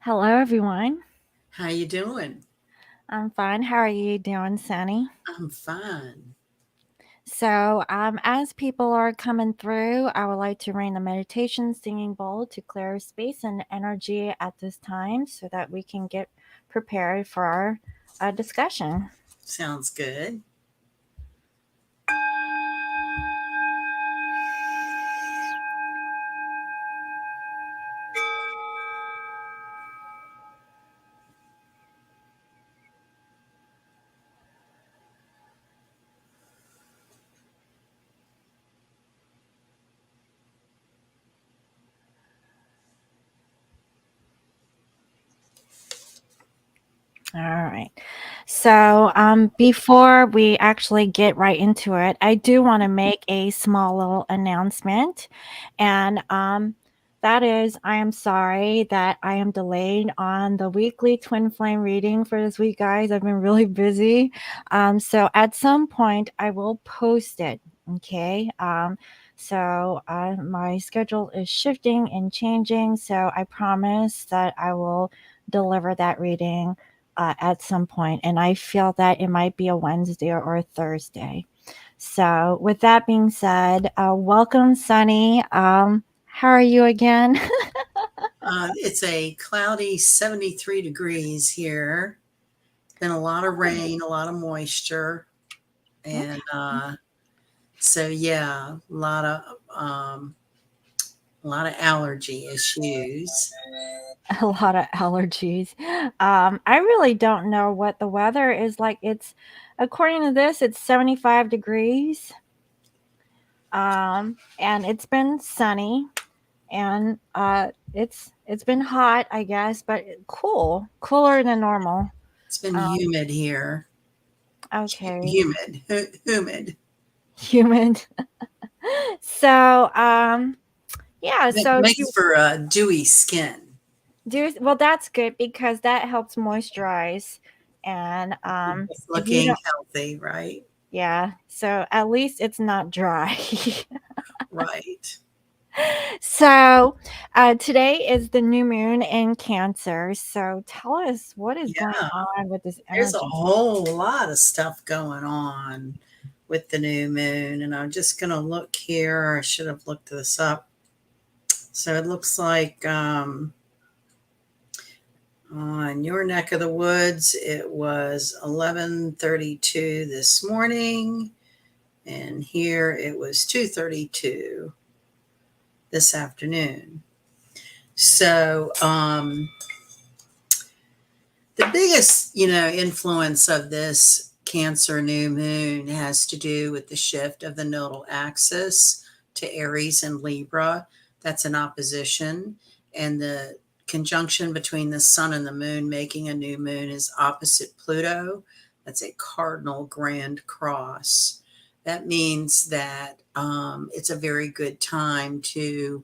Hello, everyone. How you doing? I'm fine. How are you doing, Sunny? I'm fine. As people are coming through, I would like to ring the meditation singing bowl to clear space and energy at this time so that we can get prepared for our discussion. Sounds good. All right. Before we actually get right into it, I do want to make a small little announcement. And that is, I am sorry that I am delayed on the weekly twin flame reading for this week, guys. I've been really busy. So at some point, I will post it. Okay. My schedule is shifting and changing. So I promise that I will deliver that reading at some point, and I feel that it might be a Wednesday or a Thursday. So, with that being said, welcome, Sunny. How are you again? It's a cloudy 73 degrees here. Been a lot of rain, a lot of moisture, and so yeah, um, a lot of allergy issues. A lot of allergies. I really don't know what the weather is like. According to this, it's 75 degrees, and it's been sunny, and it's been hot, I guess, but cooler than normal. It's been Um, humid here. okay, Humid. humid. So, yeah. That So makes you for a dewy skin. do well. That's good because that helps moisturize, and It's if you looking don't, healthy, right? yeah. So at least it's not dry. Right. Today is the new moon in Cancer. So tell us what is going Yeah. on with this There's a energy. whole lot of stuff going on with the new moon, and I'm just going to look here. I should have looked this up. So it looks like on your neck of the woods, it was 11:32 this morning, and here it was 2:32 this afternoon. So the biggest, influence of this Cancer new moon has to do with the shift of the nodal axis to Aries and Libra. That's an opposition. And the conjunction between the sun and the moon making a new moon is opposite Pluto. That's a cardinal grand cross. That means that it's a very good time to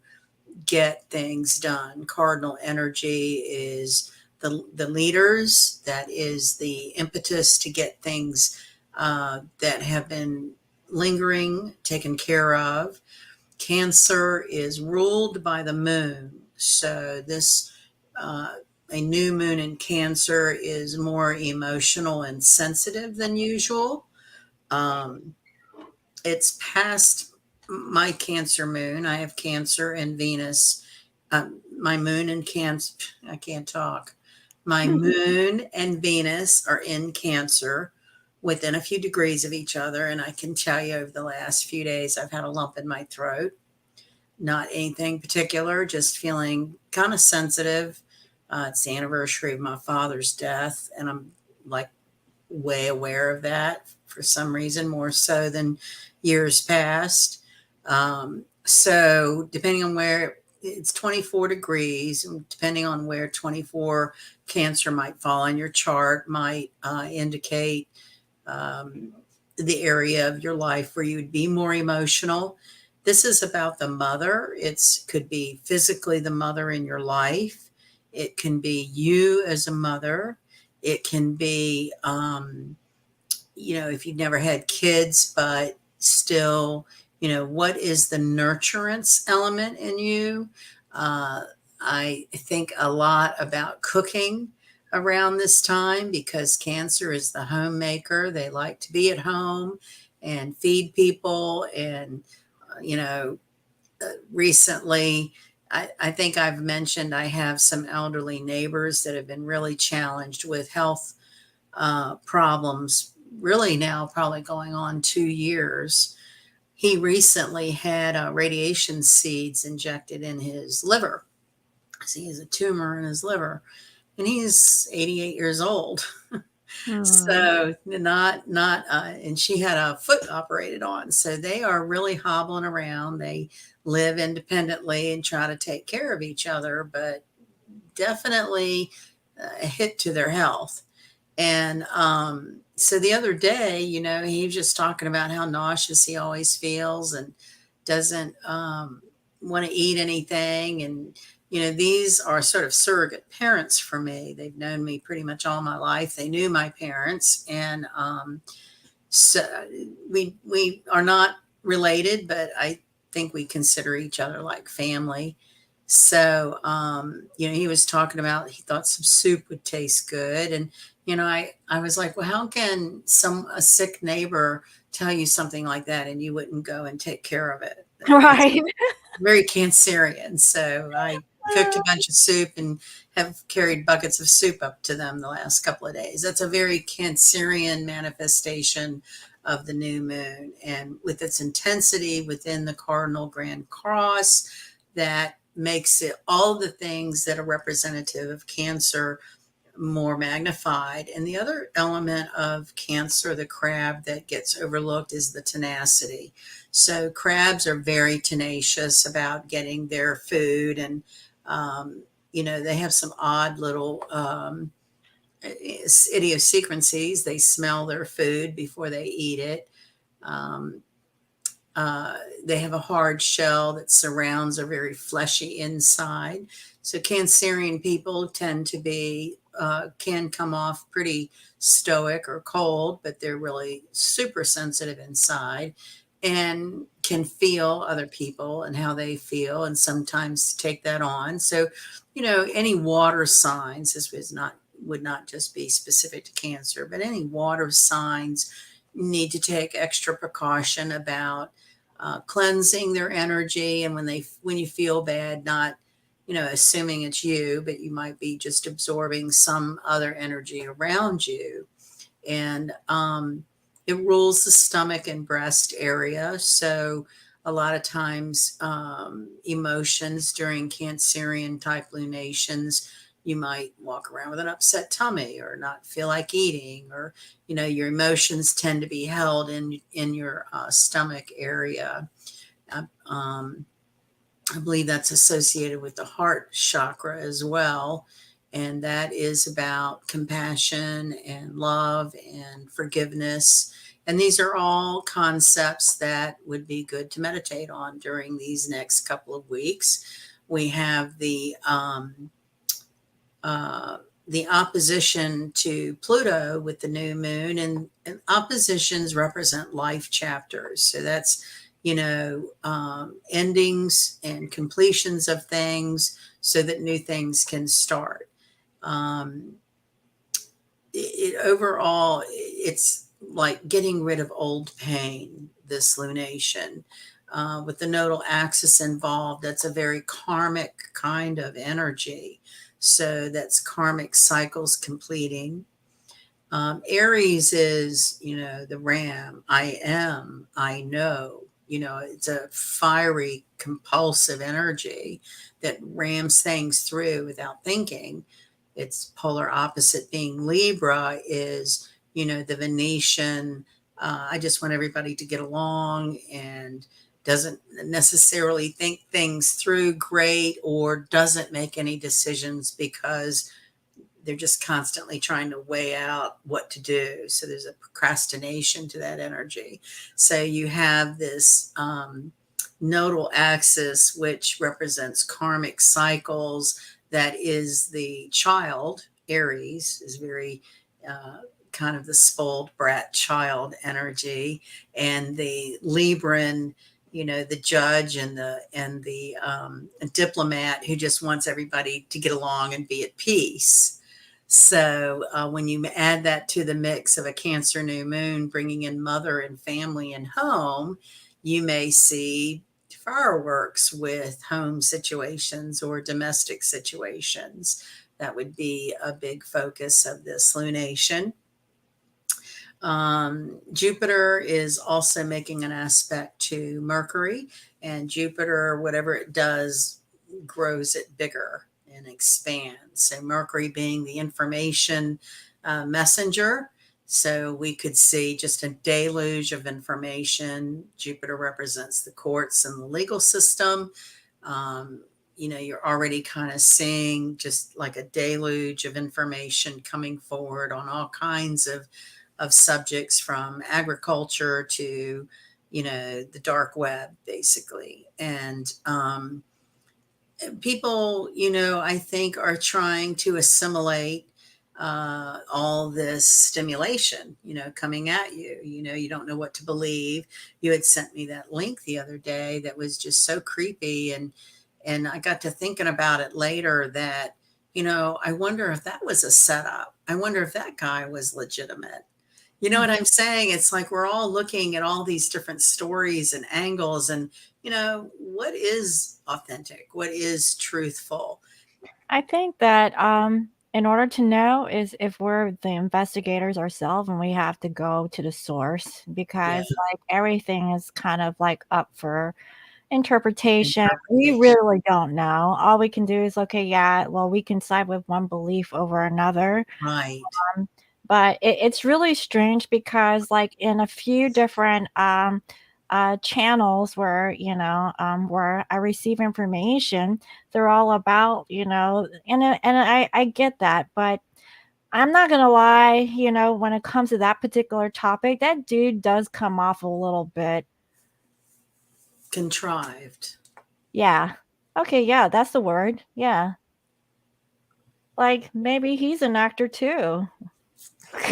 get things done. Cardinal energy is the leaders, that is the impetus to get things that have been lingering taken care of. Cancer is ruled by the moon. So this uh, a new moon in Cancer is more emotional and sensitive than usual. Um, it's past my Cancer moon. I have Cancer and Venus. My moon and Cancer, I can't talk. My moon and Venus are in Cancer within a few degrees of each other. And I can tell you over the last few days, I've had a lump in my throat. Not anything particular, just feeling kind of sensitive. It's the anniversary of my father's death, and I'm like way aware of that for some reason, more so than years past. So, depending on where it's 24 degrees, and depending on where 24 Cancer might fall on your chart, might indicate um, the area of your life where you would be more emotional. This is about the mother. It could be physically the mother in your life. It can be you as a mother. It can be, if you've never had kids, but still, what is the nurturance element in you? Uh, I think a lot about cooking around this time because Cancer is the homemaker. They like to be at home and feed people. And, you know, recently, I think I've mentioned I have some elderly neighbors that have been really challenged with health problems, really now probably going on 2 years. He recently had radiation seeds injected in his liver. So he has a tumor in his liver, and he's 88 years old. Hmm. So and she had a foot operated on. So they are really hobbling around. They live independently and try to take care of each other, but definitely a hit to their health. And so the other day, he was just talking about how nauseous he always feels and doesn't want to eat anything. And, these are sort of surrogate parents for me. They've known me pretty much all my life. They knew my parents. And so we are not related, but I think we consider each other like family. So, he was talking about he thought some soup would taste good. And, I was like, well, how can a sick neighbor tell you something like that and you wouldn't go and take care of it? That's Right. very Cancerian. So I cooked a bunch of soup and have carried buckets of soup up to them the last couple of days. That's a very Cancerian manifestation of the new moon. And with its intensity within the cardinal grand cross, that makes it all the things that are representative of Cancer more magnified. And the other element of Cancer, the crab, that gets overlooked is the tenacity. So crabs are very tenacious about getting their food, and they have some odd little idiosyncrasies. They smell their food before they eat it. Um, they have a hard shell that surrounds a very fleshy inside. So Cancerian people tend to be, can come off pretty stoic or cold, but they're really super sensitive inside and can feel other people and how they feel and sometimes take that on. So, any water signs, this would not just be specific to Cancer, but any water signs need to take extra precaution about cleansing their energy. And when you feel bad, not assuming it's you, but you might be just absorbing some other energy around you. And it rules the stomach and breast area. So a lot of times, emotions during Cancerian type lunations, you might walk around with an upset tummy or not feel like eating, or your emotions tend to be held in your stomach area. Uh, um, I believe that's associated with the heart chakra as well. And that is about compassion and love and forgiveness. And these are all concepts that would be good to meditate on during these next couple of weeks. We have uh, the opposition to Pluto with the new moon, and oppositions represent life chapters. So that's, endings and completions of things so that new things can start. Um, overall, it's like getting rid of old pain, this lunation. With the nodal axis involved, that's a very karmic kind of energy. So that's karmic cycles completing. Aries is, the ram. I know. It's a fiery, compulsive energy that rams things through without thinking. Its polar opposite being Libra is, the Venetian. I just want everybody to get along and doesn't necessarily think things through great, or doesn't make any decisions because they're just constantly trying to weigh out what to do. So there's a procrastination to that energy. So you have this nodal axis, which represents karmic cycles. That is the child. Aries is very kind of the spoiled brat child energy. And the Libran the judge and the diplomat who just wants everybody to get along and be at peace. So when you add that to the mix of a Cancer new moon, bringing in mother and family and home, you may see fireworks with home situations or domestic situations. That would be a big focus of this lunation. Jupiter is also making an aspect to Mercury, and Jupiter, whatever it does, grows it bigger and expands. So, Mercury being the information messenger. So, we could see just a deluge of information. Jupiter represents the courts and the legal system. You're already kind of seeing just like a deluge of information coming forward on all kinds of subjects, from agriculture to the dark web, basically. And people, I think, are trying to assimilate all this stimulation, coming at you. You don't know what to believe. You had sent me that link the other day that was just so creepy, and I got to thinking about it later that, I wonder if that was a setup. I wonder if that guy was legitimate. You know what I'm saying? It's like we're all looking at all these different stories and angles, and what is authentic? What is truthful? I think that in order to know is if we're the investigators ourselves and we have to go to the source, Yeah, because like everything is kind of like up for interpretation. We interpretation. really don't know. All we can do is, okay, yeah, well, we can side with one belief over another. Right. But it's really strange because, like, in a few different channels where I receive information, they're all about, and I get that, but I'm not gonna lie, when it comes to that particular topic, that dude does come off a little bit, Contrived. yeah. Okay, yeah, that's the word. Yeah. Like maybe he's an actor too.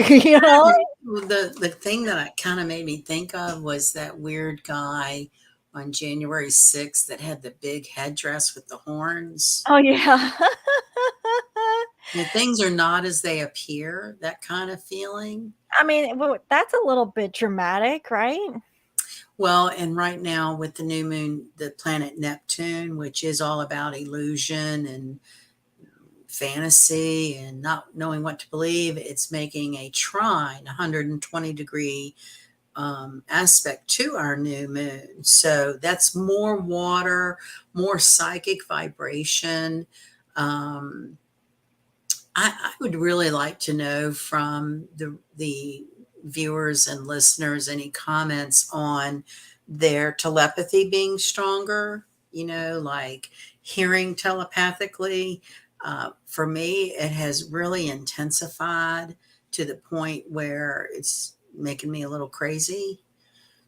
you know? The thing that I kind of made me think of was that weird guy on January 6th that had the big headdress with the horns. Oh yeah. Things are not as they appear, that kind of feeling. I mean, well, that's a little bit dramatic, right? Well, and right now with the new moon, the planet Neptune, which is all about illusion and fantasy and not knowing what to believe, it's making a trine, 120-degree aspect to our new moon. So that's more water, more psychic vibration. Um, I would really like to know from the viewers and listeners any comments on their telepathy being stronger, like hearing telepathically. For me, it has really intensified to the point where it's making me a little crazy.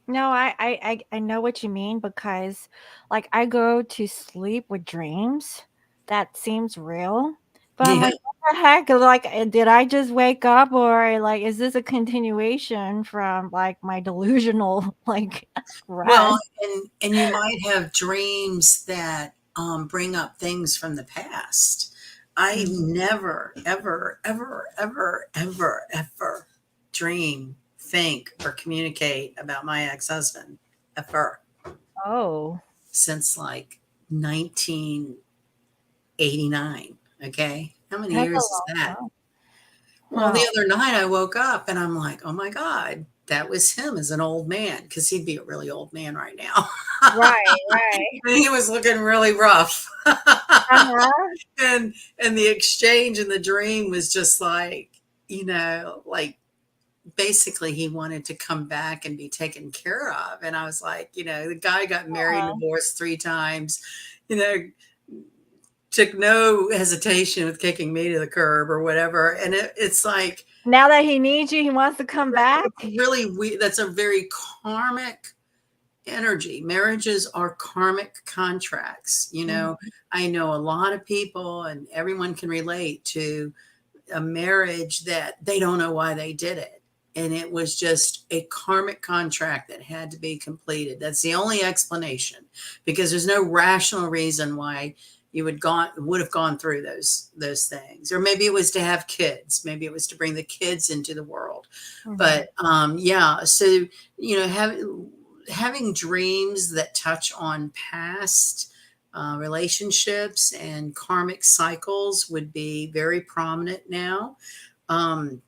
No, I know what you mean because, like, I go to sleep with dreams that seems real, but I'm Yeah. like, what the heck? Like, did I just wake up, or like, is this a continuation from like my delusional like Well, rest? and you might have dreams that bring up things from the past. I Mm. never, ever, ever, ever, ever, ever dream, think, or communicate about my ex-husband ever Oh, since like 1989. Okay. How many that's a years is long that? time. Well, the Wow. other night I woke up and I'm like, oh my God, that was him as an old man, because he'd be a really old man right now. Right, right. And he was looking really rough. Uh-huh. And the exchange in the dream was just like, like basically he wanted to come back and be taken care of. And I was like, the guy got married and Uh-huh. divorced 3 times, you know, took no hesitation with kicking me to the curb or whatever. And it's like, Now that he needs you, he wants to come back? it's really weird. That's a very karmic energy. Marriages are karmic contracts. Mhm. I know a lot of people, and everyone can relate to a marriage that they don't know why they did it. and it was just a karmic contract that had to be completed. That's the only explanation, because there's no rational reason why you would have gone through those things. Or maybe it was to have kids, maybe it was to bring the kids into the world. Mhm. But yeah, so having dreams that touch on past relationships and karmic cycles would be very prominent now. um,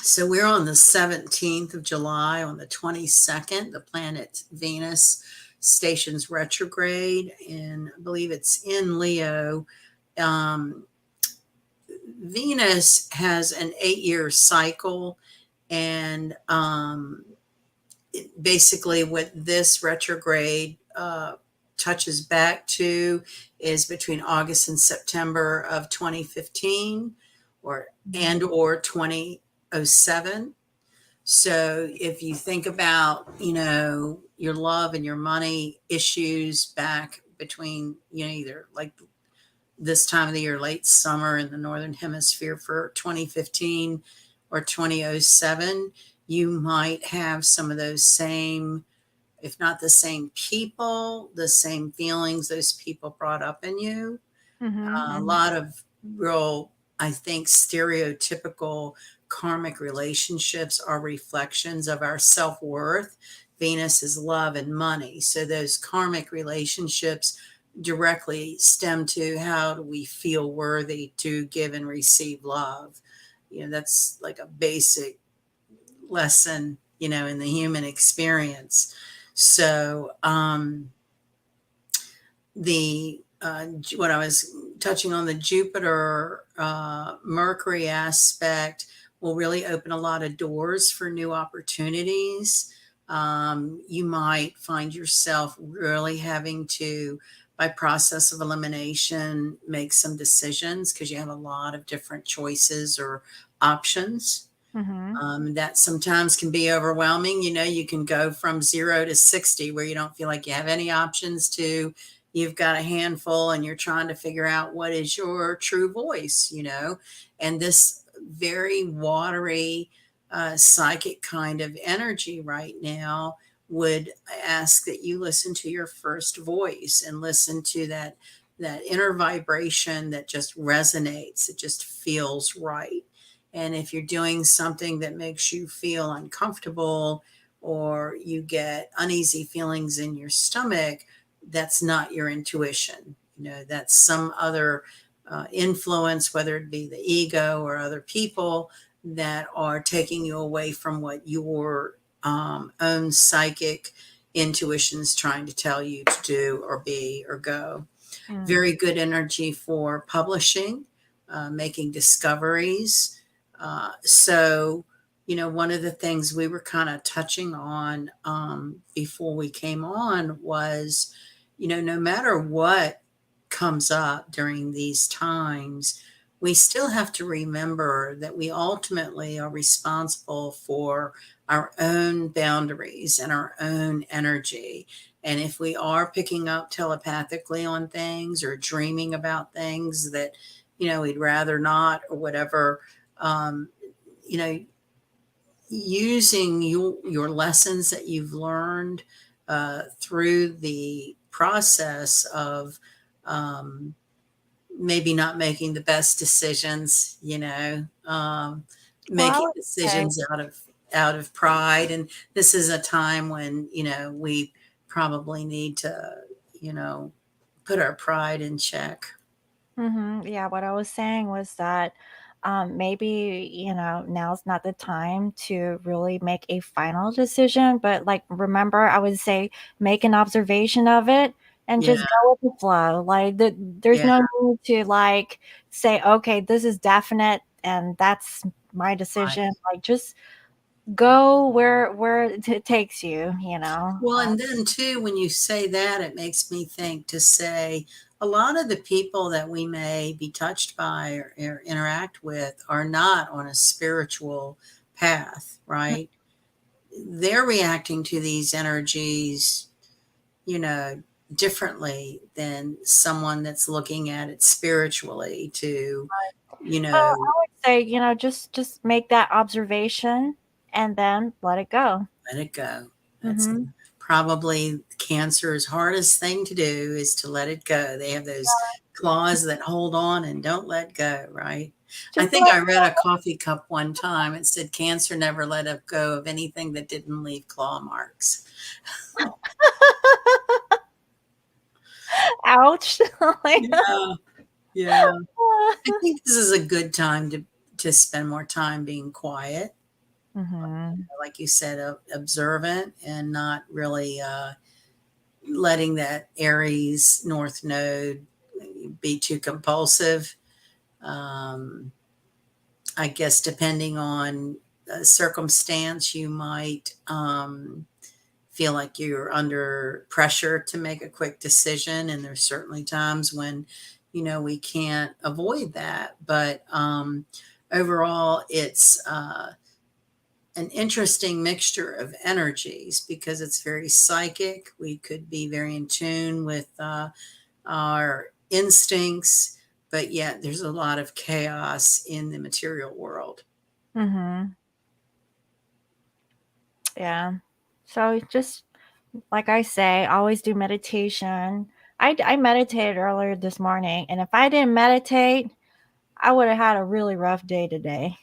so we're on the 17th of July. On the 22nd, the planet Venus stations retrograde, and I believe it's in Leo. Um, Venus has an 8-year cycle, and basically what this retrograde touches back to is between August and September of 2015, Mhm. or 2007. So if you think about, your love and your money issues back between, either like this time of the year, late summer in the Northern Hemisphere for 2015 or 2007, you might have some of those same, if not the same people, the same feelings those people brought up in you. Mhm. A Mhm. lot of real, I think, stereotypical karmic relationships are reflections of our self worth. Venus is love and money. So those karmic relationships directly stem to how do we feel worthy to give and receive love. That's like a basic lesson, in the human experience. So, the what I was touching on, the Jupiter Mercury aspect will really open a lot of doors for new opportunities. You might find yourself really having to, by process of elimination, make some decisions because you have a lot of different choices or options. Mhm. That sometimes can be overwhelming. You can go from 0 to 60 where you don't feel like you have any options to you've got a handful and you're trying to figure out what is your true voice. And this very watery, psychic kind of energy right now would ask that you listen to your first voice and listen to that inner vibration that just resonates. It just feels right. And if you're doing something that makes you feel uncomfortable or you get uneasy feelings in your stomach, that's not your intuition. That's some other influence, whether it be the ego or other people that are taking you away from what your own psychic intuition is trying to tell you to do or be or go. Mm. Very good energy for publishing, making discoveries. So, one of the things we were kind of touching on before we came on was, no matter what comes up during these times, we still have to remember that we ultimately are responsible for our own boundaries and our own energy. And if we are picking up telepathically on things or dreaming about things that, we'd rather not or whatever, um, you know, using your lessons that you've learned through the process of maybe not making the best decisions, Well, I making would say, decisions out of pride. And this is a time when, we probably need to, you know, put our pride in check. yeah, what I was saying was that maybe, now's not the time to really make a final decision, but like, remember, I would say make an observation of it and Yeah, just go with the flow. Like, there's yeah, no need to like say, okay, this is definite and that's my decision. right. Like, just go where it takes you, you know. Well, and then too, when you say that, it makes me think to say a lot of the people that we may be touched by or interact with are not on a spiritual path, right? They're reacting to these energies, you know, differently than someone that's looking at it spiritually to, you Well, know, I would say, just make that observation and then let it go. Let it go. That's Mhm. probably Cancer's hardest thing to do, is to let it go. They have those claws that hold on and don't let go, right? I Just think let I read a coffee cup one time. It said Cancer never let up go of anything that didn't leave claw marks. ouch. Like, Yeah, yeah. I think this is a good time to spend more time being quiet, mhm. like you said, observant, and not really letting that Aries North Node be too compulsive. Um, I guess depending on circumstance, you might feel like you're under pressure to make a quick decision. And there's certainly times when, we can't avoid that. But overall, it's an interesting mixture of energies because it's very psychic. We could be very in tune with our instincts, but yet there's a lot of chaos in the material world. Mhm. Yeah. So just like I say, always do meditation. I meditated earlier this morning, and if I didn't meditate, I would have had a really rough day today.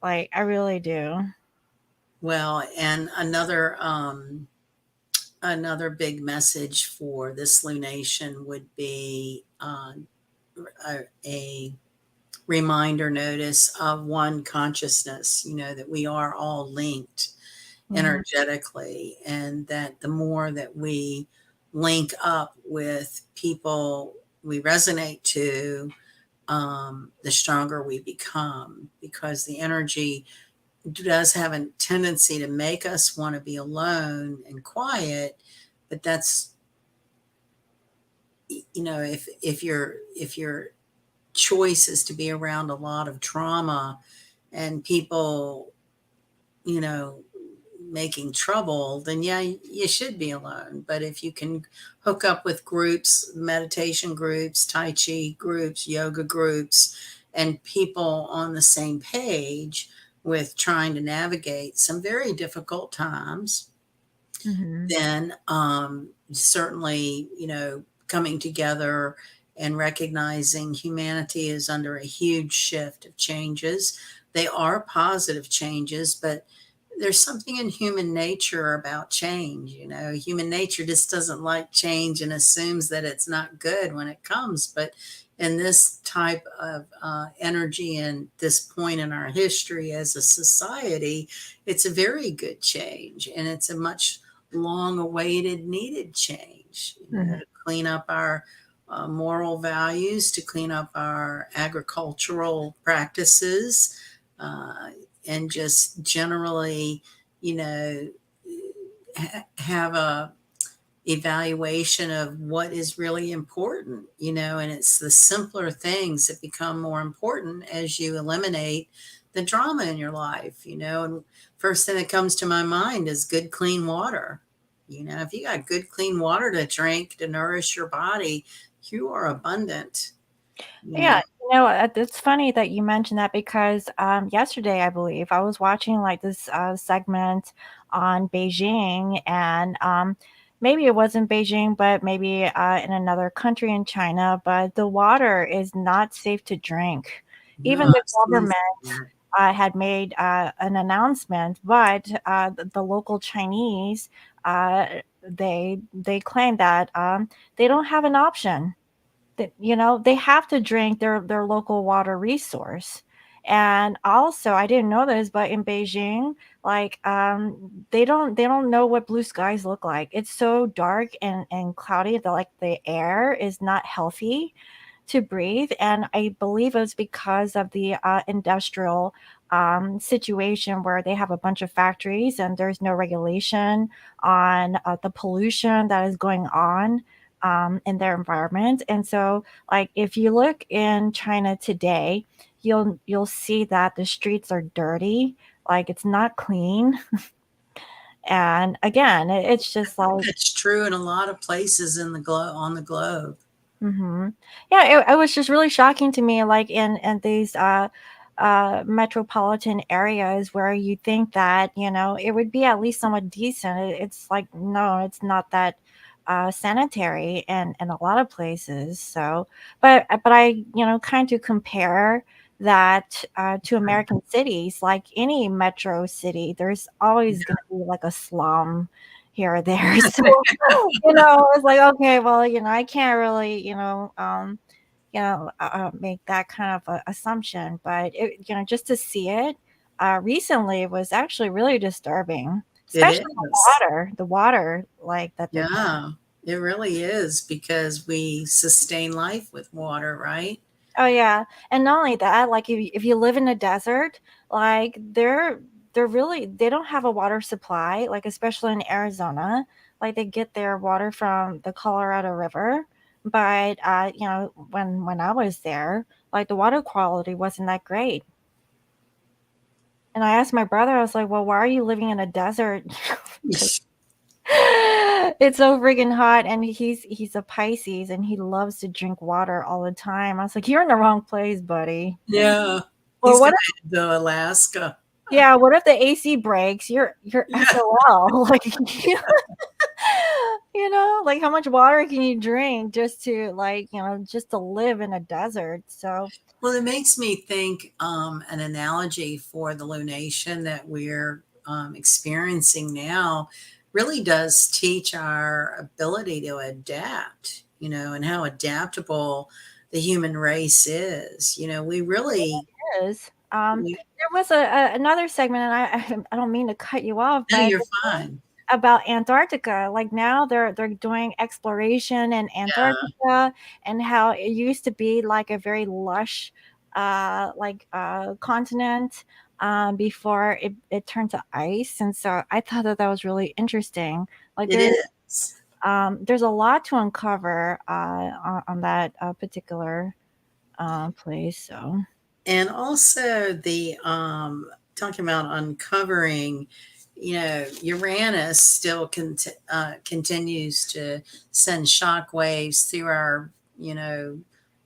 Like, I really do. Well, and another big message for this lunation would be a reminder notice of one consciousness, that we are all linked Mhm. energetically, and that the more that we link up with people we resonate to, the stronger we become, because the energy does have a tendency to make us want to be alone and quiet. But that's, if your choice is to be around a lot of trauma and people, you know making trouble, then yeah, you should be alone. But if you can hook up with groups, meditation groups, tai chi groups, yoga groups, and people on the same page with trying to navigate some very difficult times, Mhm. then certainly, coming together and recognizing humanity is under a huge shift of changes. They are positive changes, but there's something in human nature about change. Human nature just doesn't like change and assumes that it's not good when it comes. But in this type of energy and this point in our history as a society, it's a very good change, and it's a much long awaited, needed change, Mhm. to clean up our moral values, to clean up our agricultural practices, uh, and just generally, you know, have a evaluation of what is really important, and it's the simpler things that become more important as you eliminate the drama in your life, and first thing that comes to my mind is good clean water. If you got good clean water to drink to nourish your body, you are abundant, you Yeah, know it's funny that you mentioned that because yesterday, I believe, I was watching like this segment on Beijing, and maybe it wasn't Beijing, but maybe in another country in China, but the water is not safe to drink. no, Even the I've seen government that. had made an announcement, but the local Chinese, they claim that they don't have an option, that they have to drink their local water resource. And also, I didn't know this, but in Beijing, like they don't know what blue skies look like. It's so dark and cloudy that like the air is not healthy to breathe. And I believe it's because of the industrial situation where they have a bunch of factories and there's no regulation on the pollution that is going on in their environment. And so, like, if you look in China today, you'll see that the streets are dirty, like it's not clean. And again, it's just like, That's true in a lot of places in the on the globe. yeah, it was just really shocking to me, like in these metropolitan areas where you think that, it would be at least somewhat decent. It's like, no, it's not that sanitary in a lot of places. So, but I, kind of compare that to American cities, like any metro city, there's always going to be like a slum here or there. So, it's like, okay, well, I can't really, make that kind of a assumption. But just to see it recently was actually really disturbing, It especially is. the water like that they're putting. Yeah, it really is because we sustain life with water, right? Oh yeah, and not only that, like if you live in a desert, like they're really they don't have a water supply, like especially in Arizona, like they get their water from the Colorado River. But when I was there, like the water quality wasn't that great. And I asked my brother, I was like, "Well, why are you living in a desert?" Because it's so freaking hot, and he's a Pisces, and he loves to drink water all the time. I was like, "You're in the wrong place, buddy." Yeah, Or he's what gonna head to Alaska. Yeah, what if the AC breaks? You're Yeah. SOL. Like, like how much water can you drink just to like, just to live in a desert? So, Well, it makes me think an analogy for the lunation that we're experiencing now really does teach our ability to adapt, and how adaptable the human race is. We really, it is. we, There was another segment, and I don't mean to cut you off, no, but you're fine. about Antarctica. Like now they're doing exploration in Yeah, Antarctica, and how it used to be like a very lush continent before it turned to ice. And so I thought that was really interesting. Like it is. there's a lot to uncover on that particular place. So And also the talking about uncovering, Uranus still continues to send shock waves through our,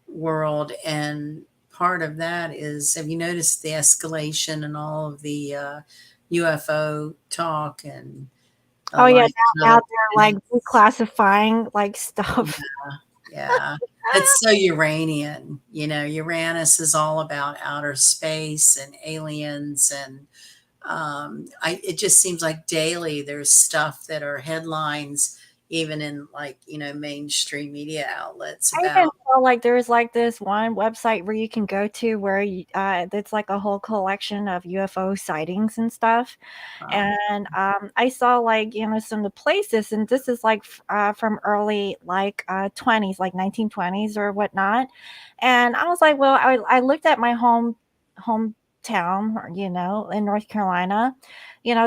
world. And part of that is, have you noticed the escalation and all of the UFO talk and oh yeah, life on now other they're like planets? reclassifying like stuff. Yeah, it's so Uranian. Uranus is all about outer space and aliens, and it just seems like daily there's stuff that are headlines, even in like mainstream media outlets I even about. saw like there's like this one website where you can go to where it's like a whole collection of UFO sightings and stuff. Uh, And I saw like some of the places, and this is like from early like 20s, like 1920s or whatnot. And I was like, well, I looked at my hometown, in North Carolina.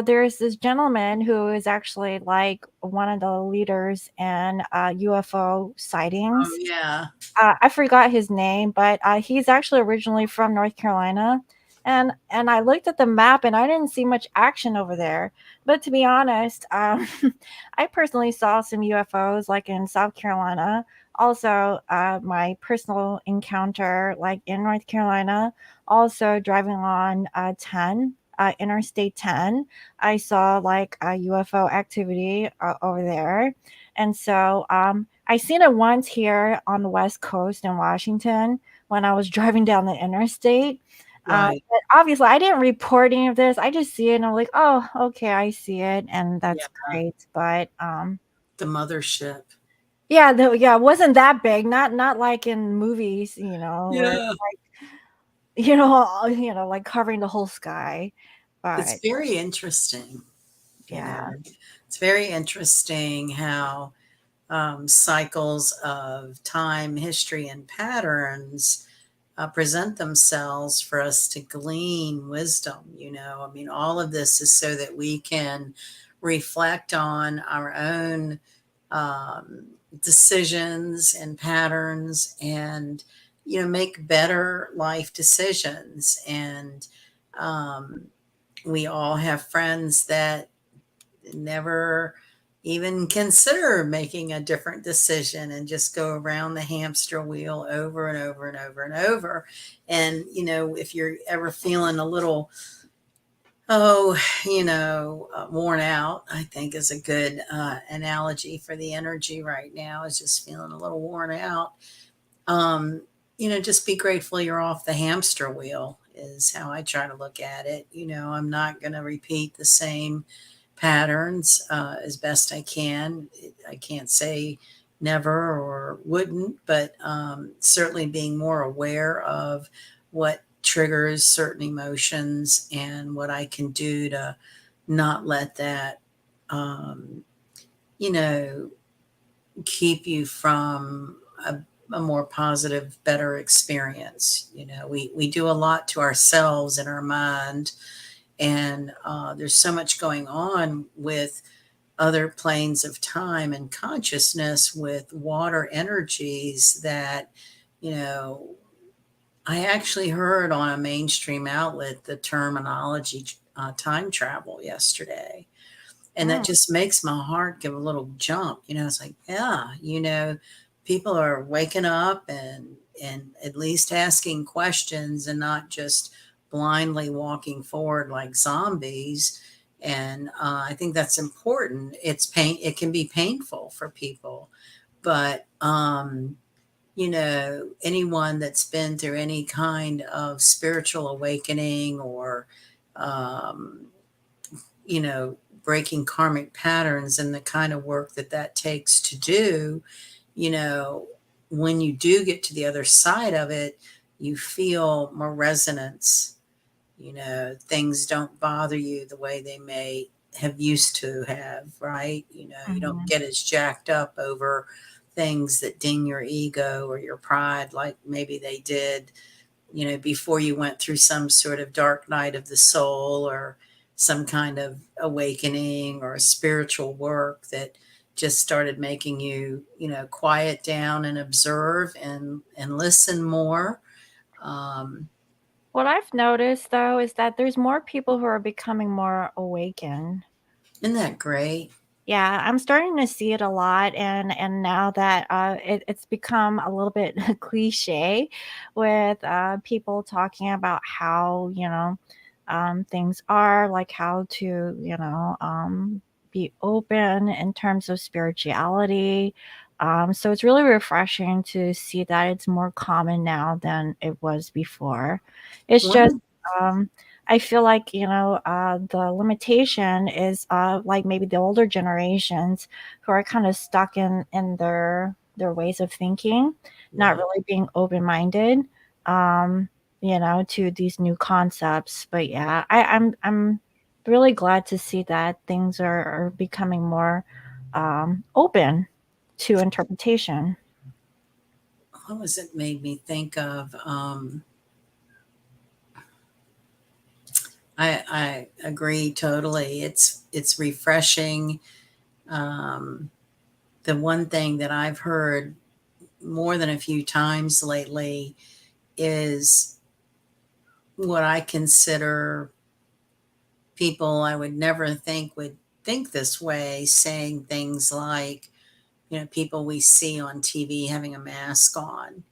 There's this gentleman who is actually like one of the leaders in UFO oh sightings. yeah, I forgot his name, but he's actually originally from North Carolina. And I looked at the map, and I didn't see much action over there. But to be honest, I personally saw some UFOs like in South Carolina. Also, my personal encounter like in North Carolina. Also, driving on 10, Interstate 10, I saw like a UFO activity over there. And so I seen it once here on the West Coast in Washington when I was driving down the interstate. right, But obviously, I didn't report any of this. I just see it, and I'm like, oh, okay, I see it, and yeah, that's great. But the mothership. yeah, it wasn't that big. Not like in movies, where Yeah, like covering the whole sky. it's But very interesting. You know, yeah, it's very interesting how cycles of time, history, and patterns present themselves for us to glean wisdom. I mean, all of this is so that we can reflect on our own um, decisions and patterns, and make better life decisions. And um, we all have friends that never even consider making a different decision and just go around the hamster wheel over and over and over and over. And, if you're ever feeling a little, oh, worn out, I think is a good analogy for the energy right now, is just feeling a little worn out. Um, just be grateful you're off the hamster wheel, is how I try to look at it. I'm not going to repeat the same patterns as best I can. I can't say never or wouldn't, but certainly being more aware of what triggers certain emotions and what I can do to not let that, um, you know, keep you from a more positive, better experience. We do a lot to ourselves in our mind, and there's so much going on with other planes of time and consciousness with water energies that, you know, I actually heard on a mainstream outlet the terminology time travel yesterday. And that Mm. just makes my heart give a little jump. It's like, yeah, people are waking up and at least asking questions and not just blindly walking forward like zombies. And I think that's important. It can be painful for people, but anyone that's been through any kind of spiritual awakening or um, you know, breaking karmic patterns and the kind of work that takes to do, you know, when you do get to the other side of it, you feel more resonance. Things don't bother you the way they may have used to have, right? You don't Mhm. get as jacked up over things that ding your ego or your pride like maybe they did, before you went through some sort of dark night of the soul or some kind of awakening or spiritual work that just started making you, quiet down and observe and listen more. Um, What I've noticed though is that there's more people who are becoming more awakened. isn't that great? Yeah, I'm starting to see it a lot, and now that it's become a little bit cliche with people talking about how things are, like how to be open in terms of spirituality. So it's really refreshing to see that it's more common now than it was before. It's just One, um, I feel like, the limitation is, like maybe the older generations who are kind of stuck in their ways of thinking, not yeah. really being open-minded, um, to these new concepts. But yeah, I'm really glad to see that things are becoming more open to interpretation. What was it made me think of? I agree totally. It's refreshing. Um, the one thing that I've heard more than a few times lately is what I consider people I would never think would think this way, saying things like, people we see on TV having a mask on,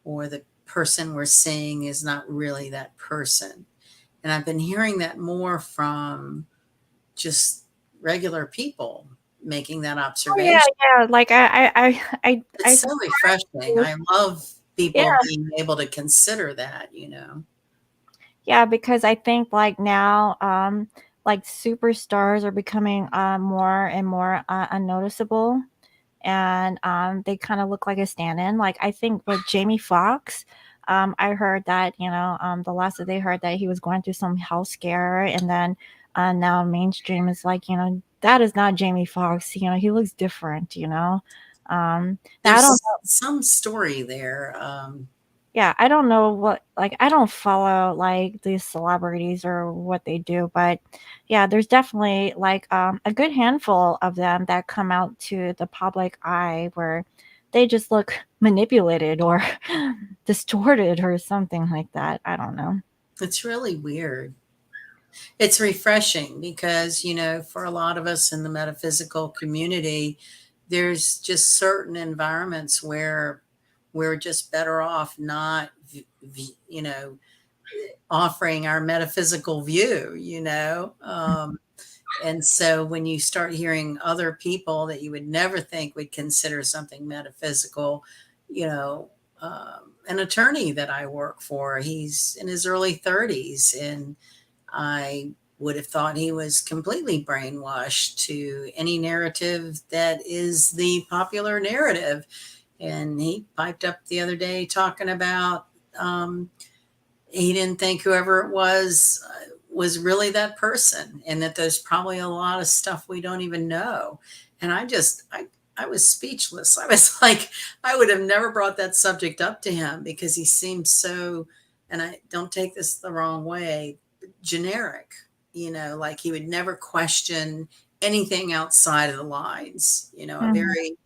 or the person we're seeing is not really that person. And I've been hearing that more from just regular people making that Oh yeah, observation. yeah. Like I It's so refreshing. I love yeah. people being able to consider that. Yeah, because I think like now, like superstars are becoming more and more unnoticeable, and they kind of look like a stand-in. Like I think with Jamie Foxx, I heard that the last that they heard that he was going through some health scare, and then now mainstream is like that is not Jamie Foxx. He looks different. Now I don't. There's some story there. Yeah, I don't know what like, I don't follow, like, these celebrities or what they do, but, yeah, there's definitely, like, a good handful of them that come out to the public eye where they just look manipulated or distorted or something like that, I don't know. It's really weird. It's refreshing because, for a lot of us in the metaphysical community, there's just certain environments where we're just better off not, offering our metaphysical view, and so when you start hearing other people that you would never think would consider something metaphysical, you know, an attorney that I work for, he's in his early 30s, and I would have thought he was completely brainwashed to any narrative that is the popular narrative. And he piped up the other day talking about he didn't think whoever it was really that person, and that there's probably a lot of stuff we don't even know. And I was speechless. I was like, I would have never brought that subject up to him because he seemed so, and I don't take this the wrong way, generic, like he would never question anything outside of the lines, a Mhm. very,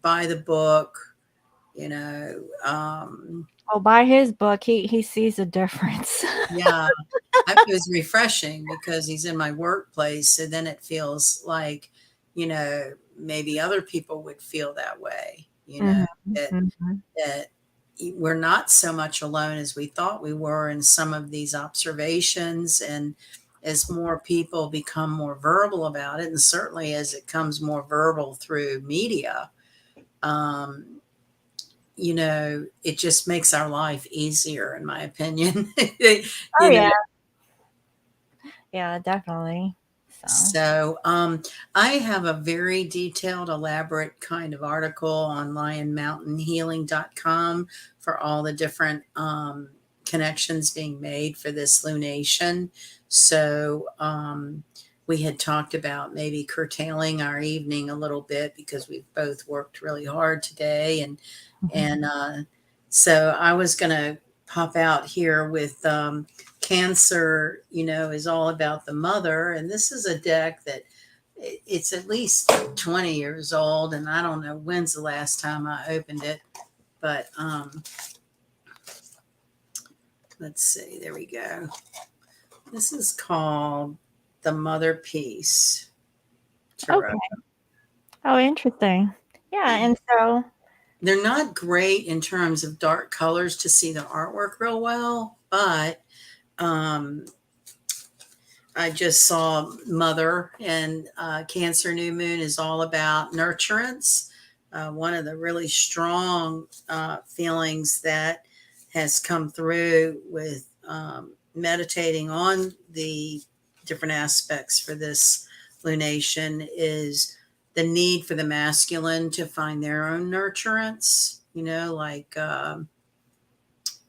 by the book, you know, um, Oh, by his book, he sees a difference. yeah. It was refreshing because he's in my workplace. So then it feels like, maybe other people would feel that way, Mhm, that, mhm. that we're not so much alone as we thought we were in some of these observations. And as more people become more verbal about it, and certainly as it comes more verbal through media, um, it just makes our life easier, in my opinion. Oh, you know, yeah. Yeah, definitely. So So, I have a very detailed, elaborate kind of article on lionmountainhealing.com for all the different connections being made for this lunation. So, we had talked about maybe curtailing our evening a little bit because we've both worked really hard today, and so I was going to pop out here with Cancer, is all about the mother. And this is a deck that it's at least 20 years old. And I don't know when's the last time I opened it, but let's see. There we go. This is called the Mother Piece Tarot. okay. Oh, interesting. Yeah, and so They're not great in terms of dark colors to see the artwork real well, but um, I just saw Mother, and Cancer New Moon is all about nurturance. One of the really strong feelings that has come through with meditating on the different aspects for this lunation is the need for the masculine to find their own nurturance. Like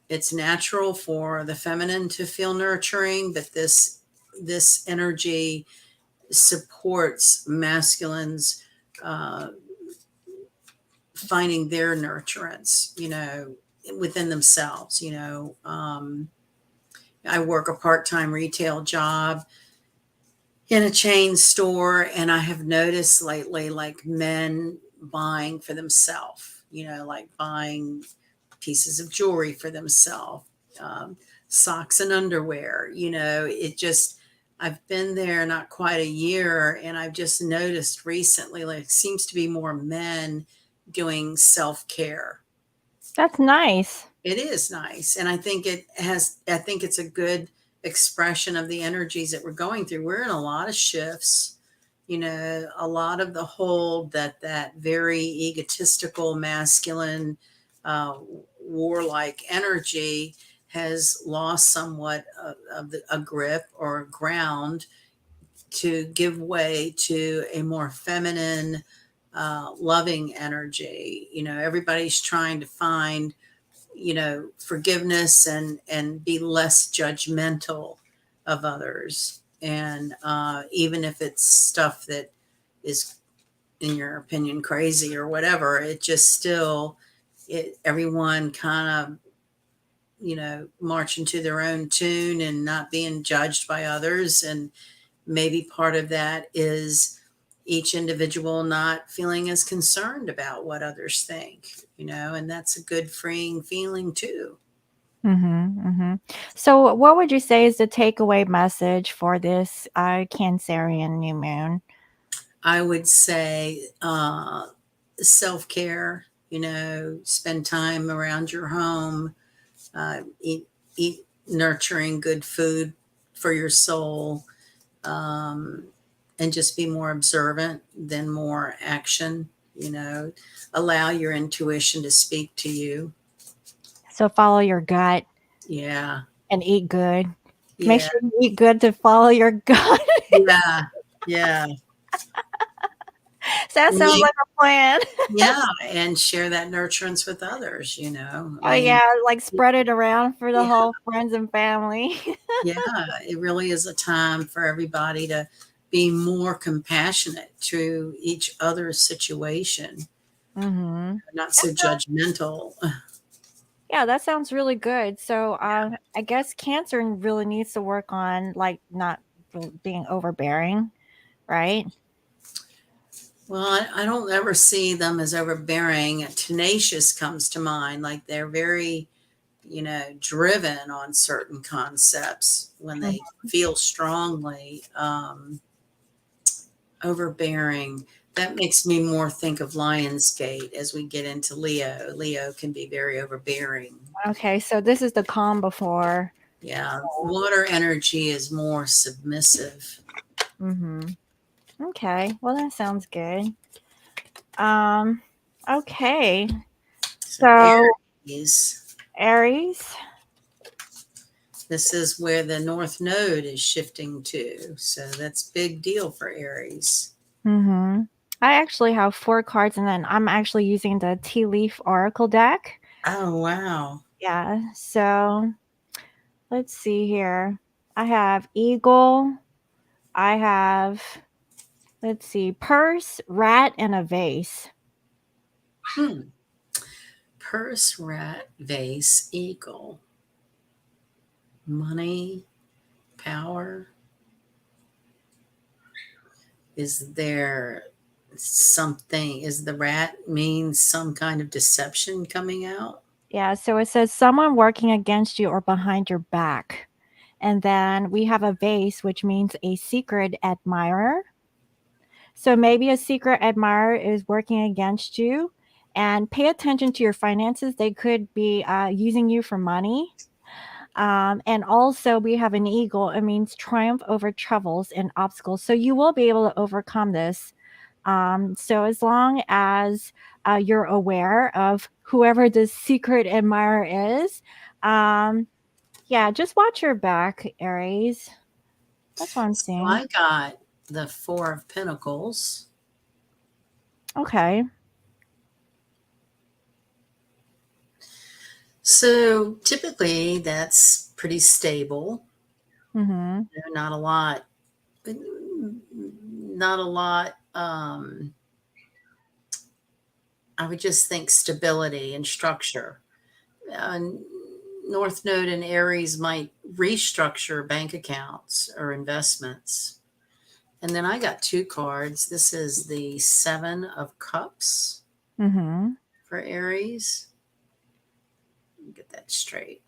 it's natural for the feminine to feel nurturing, but this energy supports masculines uh, finding their nurturance, within themselves. I work a part-time retail job in a chain store, and I have noticed lately, like men buying for themselves, like buying pieces of jewelry for themselves, um, socks and underwear. It just, I've been there not quite a year, and I've just noticed recently, like, it seems to be more men doing self care. that's nice. It is nice. And I think it's a good expression of the energies that we're going through. We're in a lot of shifts, a lot of the hold that very egotistical, masculine, uh, warlike energy has lost somewhat of a grip or a ground to give way to a more feminine, loving energy. Everybody's trying to find, forgiveness and be less judgmental of others. And even if it's stuff that is, in your opinion, crazy or whatever, it just still, everyone kind of, marching to their own tune and not being judged by others. And maybe part of that is each individual not feeling as concerned about what others think, and that's a good freeing feeling too. So, what would you say is the takeaway message for this Cancerian new moon? I would say self care, spend time around your home, eat nurturing good food for your soul, um, and just be more observant than more action. Allow your intuition to speak to you. So, follow your gut Yeah, and eat good. Make yeah, sure you eat good to follow your gut. yeah, yeah. So that sounds Make, like a plan. yeah, and share that nurturance with others. I Oh yeah, mean, like spread it around for the yeah, whole friends and family. yeah. It really is a time for everybody to be more compassionate to each other's situation, Mhm. not so That sounds judgmental. Yeah, that sounds really good. So, I guess Cancer really needs to work on like not being overbearing, right? Well, I don't ever see them as overbearing. Tenacious comes to mind, like they're very, driven on certain concepts when Mhm. they feel strongly. Overbearing. That makes me more think of Lionsgate as we get into Leo. Leo can be very overbearing. Okay, so this is the calm before. Yeah, water energy is more submissive. Mhm. Okay, well that sounds good. Um, okay, So so Aries, Aries. this is where the North Node is shifting to. So that's big deal for Aries. Mhm. I actually have 4 cards, and then I'm actually using the Tea Leaf Oracle deck. Oh, wow. Yeah, so let's see here. I have Eagle. I have, let's see, Purse, Rat, and a Vase. Hmm. Purse, rat, vase, eagle, money, power. Is there something? Is the rat means some kind of deception coming out? Yeah, so it says someone working against you or behind your back. And then we have a vase, which means a secret admirer. So maybe a secret admirer is working against you. And pay attention to your finances. They could be using you for money. And also, we have an eagle. It means triumph over troubles and obstacles. So you will be able to overcome this. So as long as you're aware of whoever this secret admirer is, um, yeah, just watch your back, Aries. That's what I'm So seeing. I got the Four of Pentacles. Okay. So typically that's pretty stable. Mm-hmm. Not a lot, not a lot. I would just think stability and structure. Uh, North Node and Aries might restructure bank accounts or investments. And then I got two cards. This is the Seven of Cups Mm-hmm. for Aries. Get that straight.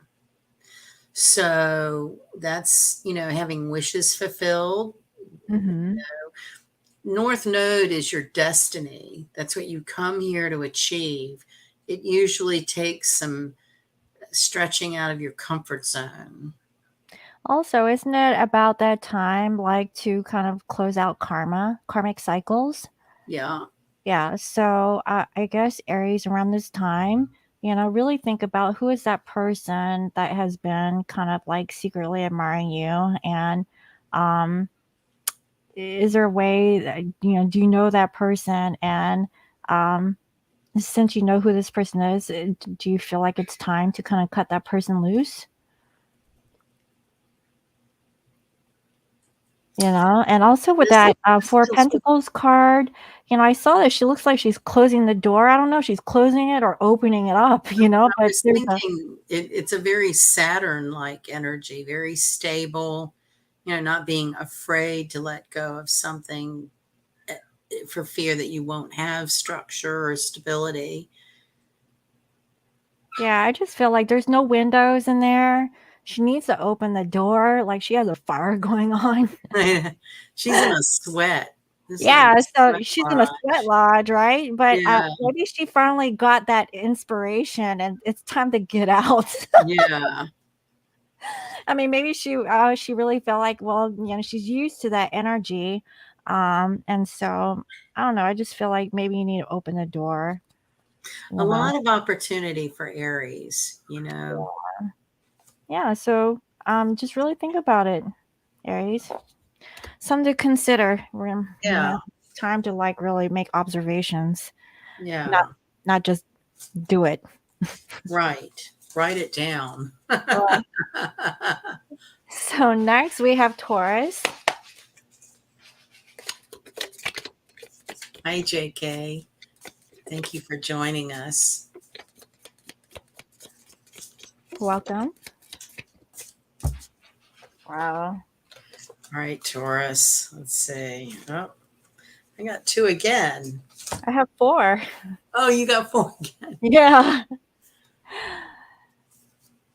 So that's, having wishes fulfilled. Mm-hmm. North Node is your destiny. That's what you come here to achieve. It usually takes some stretching out of your comfort zone. Also, isn't it about that time like to kind of close out karmic cycles? Yeah. Yeah, so I guess Aries around this time, really think about who is that person that has been kind of like secretly admiring you, and um, is there a way that do you know that person, and um, since you know who this person is, do you feel like it's time to kind of cut that person loose? And also with This, that, this 4 feels Pentacles card, I saw that she looks like she's closing the door. I don't know if she's closing it or opening it up, I but was there's a thinking it's a very Saturn like energy, very stable, not being afraid to let go of something eh, for fear that you won't have structure or stability. Yeah, I just feel like there's no windows in there. She needs to open the door, like she has a fire going on. She's in a sweat. This is a Yeah, so sweat she's in a sweat lodge. lodge, right? But, Yeah, maybe she finally got that inspiration and it's time to get out. yeah. I mean, maybe she really felt like, well, she's used to that energy, and so, I don't know, I just feel like maybe you need to open the door, A you know? lot of opportunity for Aries, you know. Yeah, so, just really think about it, Aries. Something to consider when Yeah, it's time to, like, really make observations, not yeah. not just do it. Right. Write it down. Well, so next we have Taurus. Hi, JK. Thank you for joining us. Welcome. Wow. All right, Taurus. Let's see. Oh, I got two again. I have 4. Oh, you got four again. Yeah.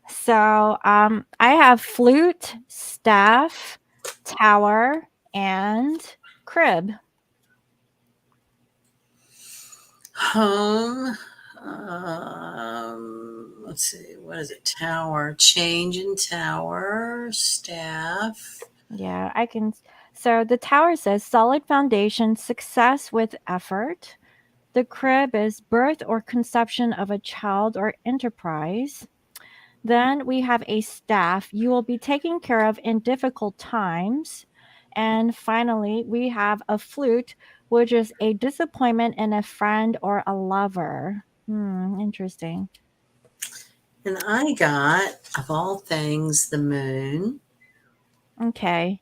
So, I have flute, staff, tower, and crib. Home. Let's see. What is it? Tower. Change in tower. Staff. Yeah, I can. So the tower says solid foundation, success with effort. The crib is birth or conception of a child or enterprise. Then we have a staff you will be taken care of in difficult times. And finally, we have a flute, which is a disappointment in a friend or a lover. Interesting. And I got, of all things, the moon. Okay.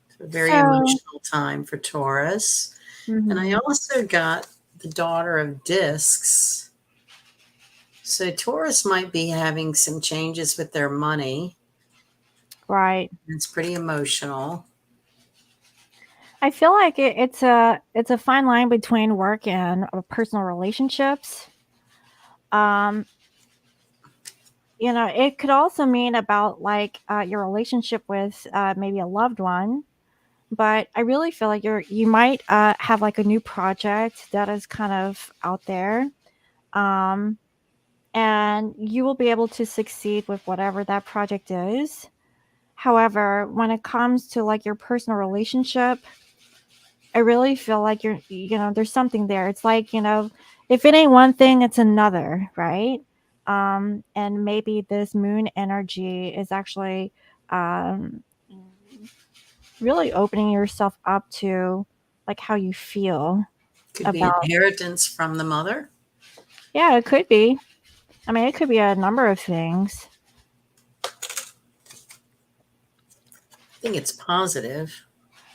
It's a very So, emotional time for Taurus. And I mhm, also got the daughter of discs. So Taurus might be having some changes with their money. right. It's pretty emotional. I feel like it's a fine line between work and personal relationships. Um, it could also mean about like your relationship with maybe a loved one. But I really feel like you might have like a new project that is kind of out there, um, and you will be able to succeed with whatever that project is. However, when it comes to like your personal relationship, I really feel like there's something there. It's like, if it ain't one thing, it's another, right? And maybe this moon energy is actually um, really opening yourself up to like how you feel Could be about. inheritance from the mother. Yeah, it could be. I mean, it could be a number of things. I think it's positive.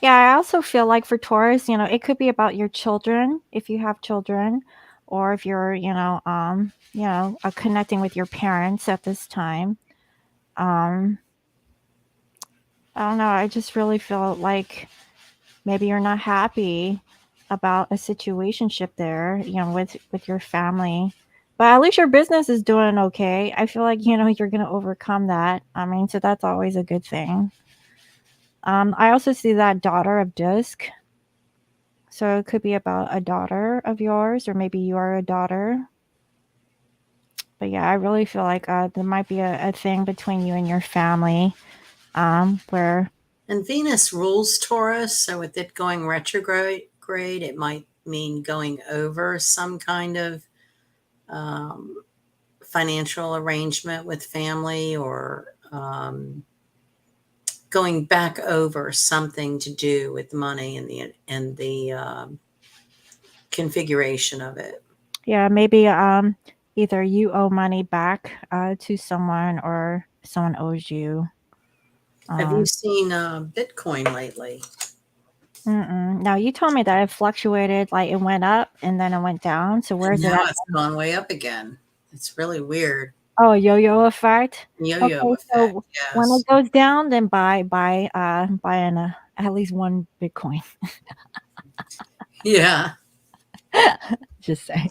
Yeah, I also feel like for Taurus, it could be about your children if you have children, or if you're, connecting with your parents at this time. Um, I don't know. I just really feel like maybe you're not happy about a situationship there, with your family. But at least your business is doing okay. I feel like, you're going to overcome that. I mean, so that's always a good thing. I also see that daughter of disc. So it could be about a daughter of yours, or maybe you are a daughter. But yeah, I really feel like there might be a thing between you and your family, where. And Venus rules Taurus. So with it going retrograde, it might mean going over some kind of um, financial arrangement with family, or going back over something to do with money and the configuration of it. Yeah, maybe either you owe money back to someone, or someone owes you. Have you Um, seen Bitcoin lately? Now you told me that it fluctuated, like it went up and then it went down. So where And is it now at? it's gone way up again. It's really weird. Oh, yo-yo effect. Yo-yo Okay, effect. so when it Yes. goes down, then buy an at least one Bitcoin. Yeah. Just saying.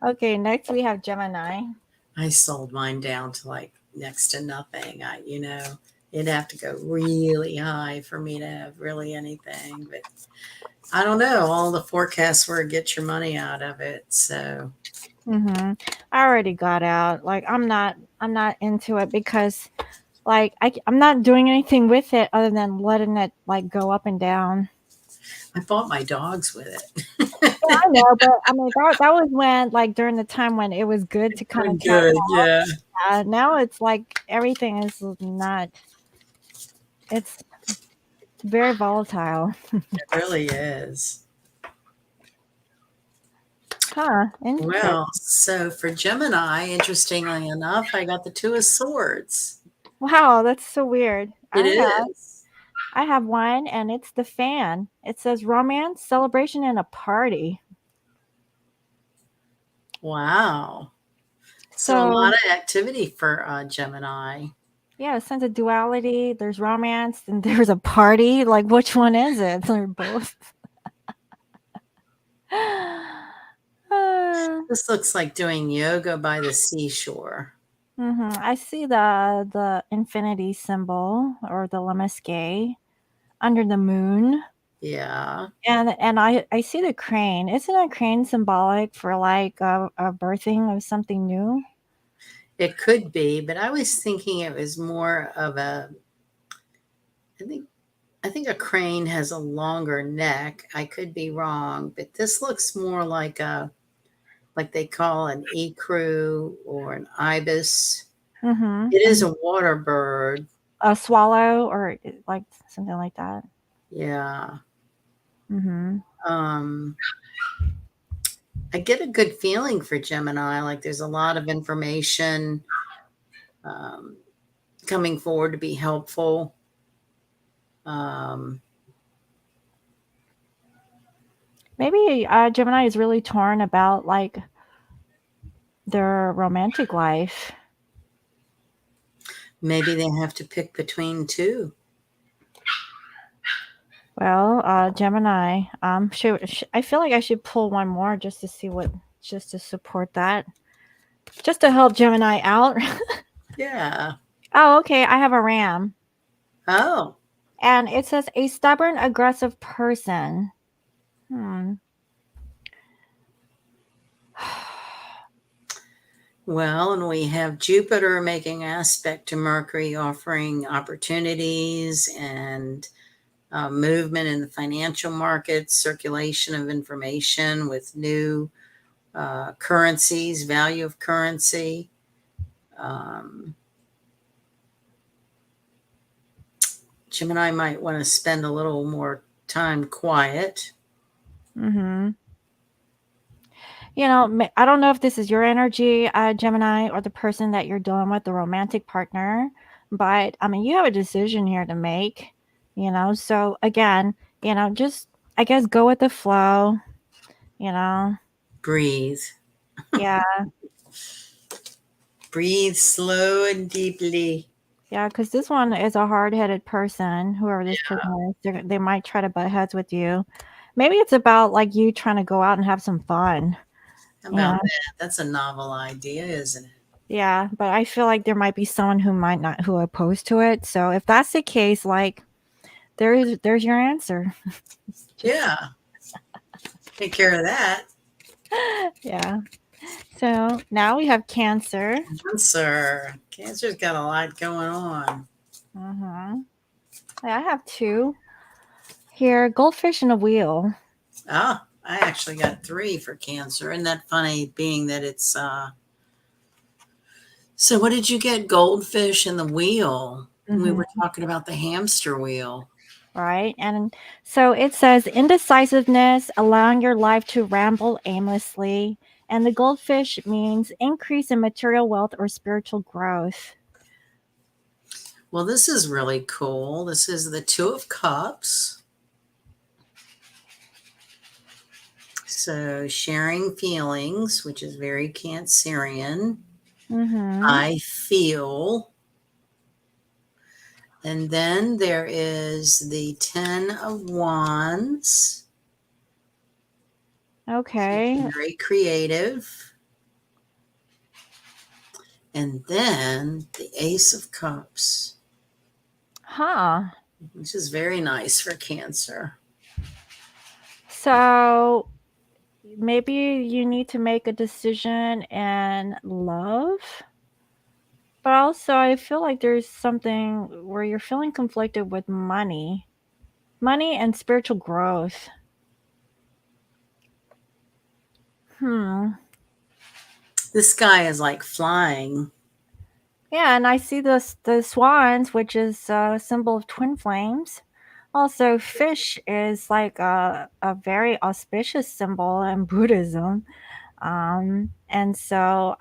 Okay, next we have Gemini. I sold mine down to like next to nothing. It'd have to go really high for me to have really anything. But I don't know. All the forecasts were get your money out of it. So I already got out. Like I'm not into it because like I'm not doing anything with it other than letting it like go up and down. I bought my dogs with Yeah, it. I know, but I mean that was when like during the time when it was good to kind of Doing cash good. Yeah, out. Now it's like everything is not. It's very volatile. it really is. Huh? Interesting. Well, so for Gemini, interestingly enough, I got the Two of Swords. Wow, that's so weird. It is. I have one, and it's the fan. It says romance, celebration, and a party. Wow. So a So lot of activity for Gemini. yeah, a sense of duality. There's romance, and there's a party. Like, which one is it? They're both. This looks like doing yoga by the seashore. I see the infinity symbol or the lemniscate under the moon, Yeah, and I see the crane. Isn't a crane symbolic for like a birthing of something new? it could be, but I was thinking it was more of I think I think a crane has a longer neck. I could be wrong, but this looks more like they call an ecru or an ibis. It is Mhm. a water bird. A swallow or like something like that. Yeah. Mhm. Um, I get a good feeling for Gemini. Like there's a lot of information um, coming forward to be helpful. Um, Maybe Gemini is really torn about like their romantic life. Maybe they have to pick between two. Well, Gemini, I feel like I should pull one more just to see what, just to support that, just to help Gemini out. Yeah. Oh, okay. I have a ram, Oh, and it says a stubborn, aggressive person. Hmm. well, and we have Jupiter making aspect to Mercury, offering opportunities and movement in the financial markets, circulation of information with new currencies, value of currency. Um, Gemini might want to spend a little more time quiet. Mm-hmm. I don't know if this is your energy, Gemini, or the person that you're dealing with, the romantic partner, but I mean, you have a decision here to make, So again, just I guess go with the flow, you know. Breathe. Yeah, Breathe slow and deeply. yeah, because this one is a hard-headed person, whoever this person is. They might try to butt heads with you. Maybe it's about like you trying to go out and have some fun, How you about know. that? That's a novel idea, isn't it? Yeah, but I feel like there might be someone who might not who opposed to it. So if that's the case, like there's your answer. Just Yeah. Take care of that. yeah. So now we have Cancer. Cancer. Cancer's got a lot going on. Mm-hmm. Yeah, I have two here: goldfish and a wheel. Ah, I actually got three for Cancer. Isn't that funny? Being that it's so what did you get? Goldfish and the wheel. We were Mm-hmm. talking about the hamster wheel. Right, and so it says indecisiveness, allowing your life to ramble aimlessly, and the goldfish means increase in material wealth or spiritual growth. Well, this is really cool. This is the Two of Cups. So sharing feelings, which is very Cancerian. Mm-hmm. I feel. And then there is the Ten of Wands. Okay. Very creative. And then the Ace of Cups, Huh. which is very nice for Cancer. So maybe you need to make a decision in love. But also, I feel like there's something where you're feeling conflicted with money. Money and spiritual growth. Hmm. This guy is like flying. Yeah, and I see the swans, which is a symbol of twin flames. Also, fish is like a very auspicious symbol in Buddhism. And so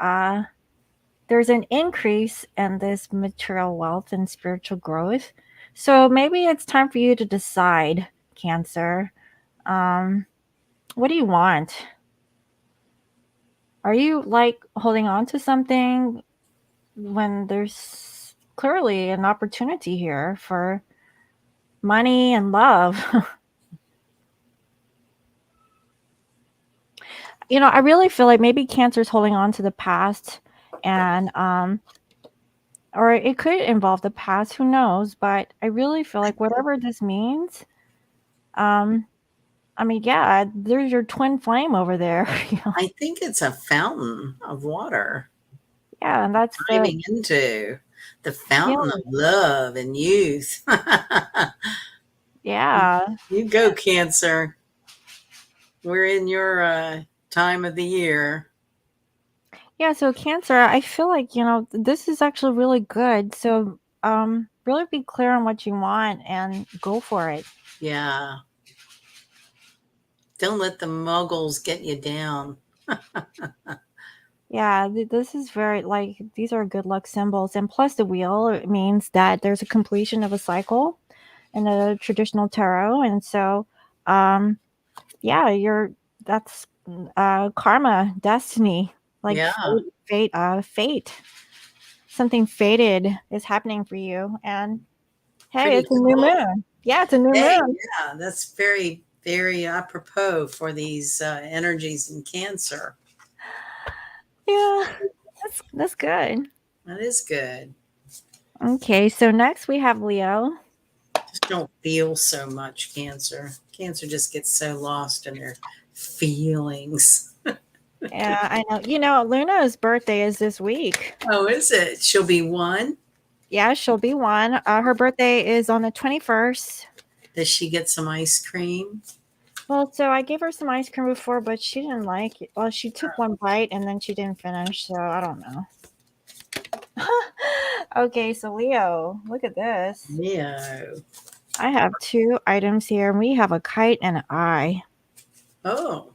there's an increase in this material wealth and spiritual growth. So maybe it's time for you to decide, Cancer. Um, what do you want? Are you like holding on to something when there's clearly an opportunity here for money and love? I really feel like maybe Cancer's holding on to the past, and or it could involve the past, who knows, but I really feel like whatever this means, um I mean, yeah, there's your twin flame over there. I think it's a fountain of water. Yeah, and that's the Diving into the fountain of feeling. love and youth. Yeah. You go, Cancer. We're in your time of the year. Yeah, so Cancer, I feel like, this is actually really good. So, really be clear on what you want and go for it. Yeah. Don't let the muggles get you down. Yeah, this is very like these are good luck symbols, and plus the wheel, it means that there's a completion of a cycle in the traditional tarot, and so, um, yeah, that's karma, destiny, like Yeah. fate. Something fated is happening for you, and hey, Pretty it's a new cool. moon. Yeah, it's a new Hey, moon. yeah, that's very, very apropos for these energies in Cancer. Yeah, that's good. That is good. Okay, so next we have Leo. Just don't feel so much, Cancer. Cancer just gets so lost in their feelings. Yeah, I know. Luna's birthday is this week. Oh, is it? She'll be one. Yeah, she'll be one. Her birthday is on the 21st. Does she get some ice cream? Well, so I gave her some ice cream before, but she didn't like it. Well, she took one bite and then she didn't finish, so I don't know. Okay, so Leo, look at this. No. I have two items here, and we have a kite and an eye. Oh,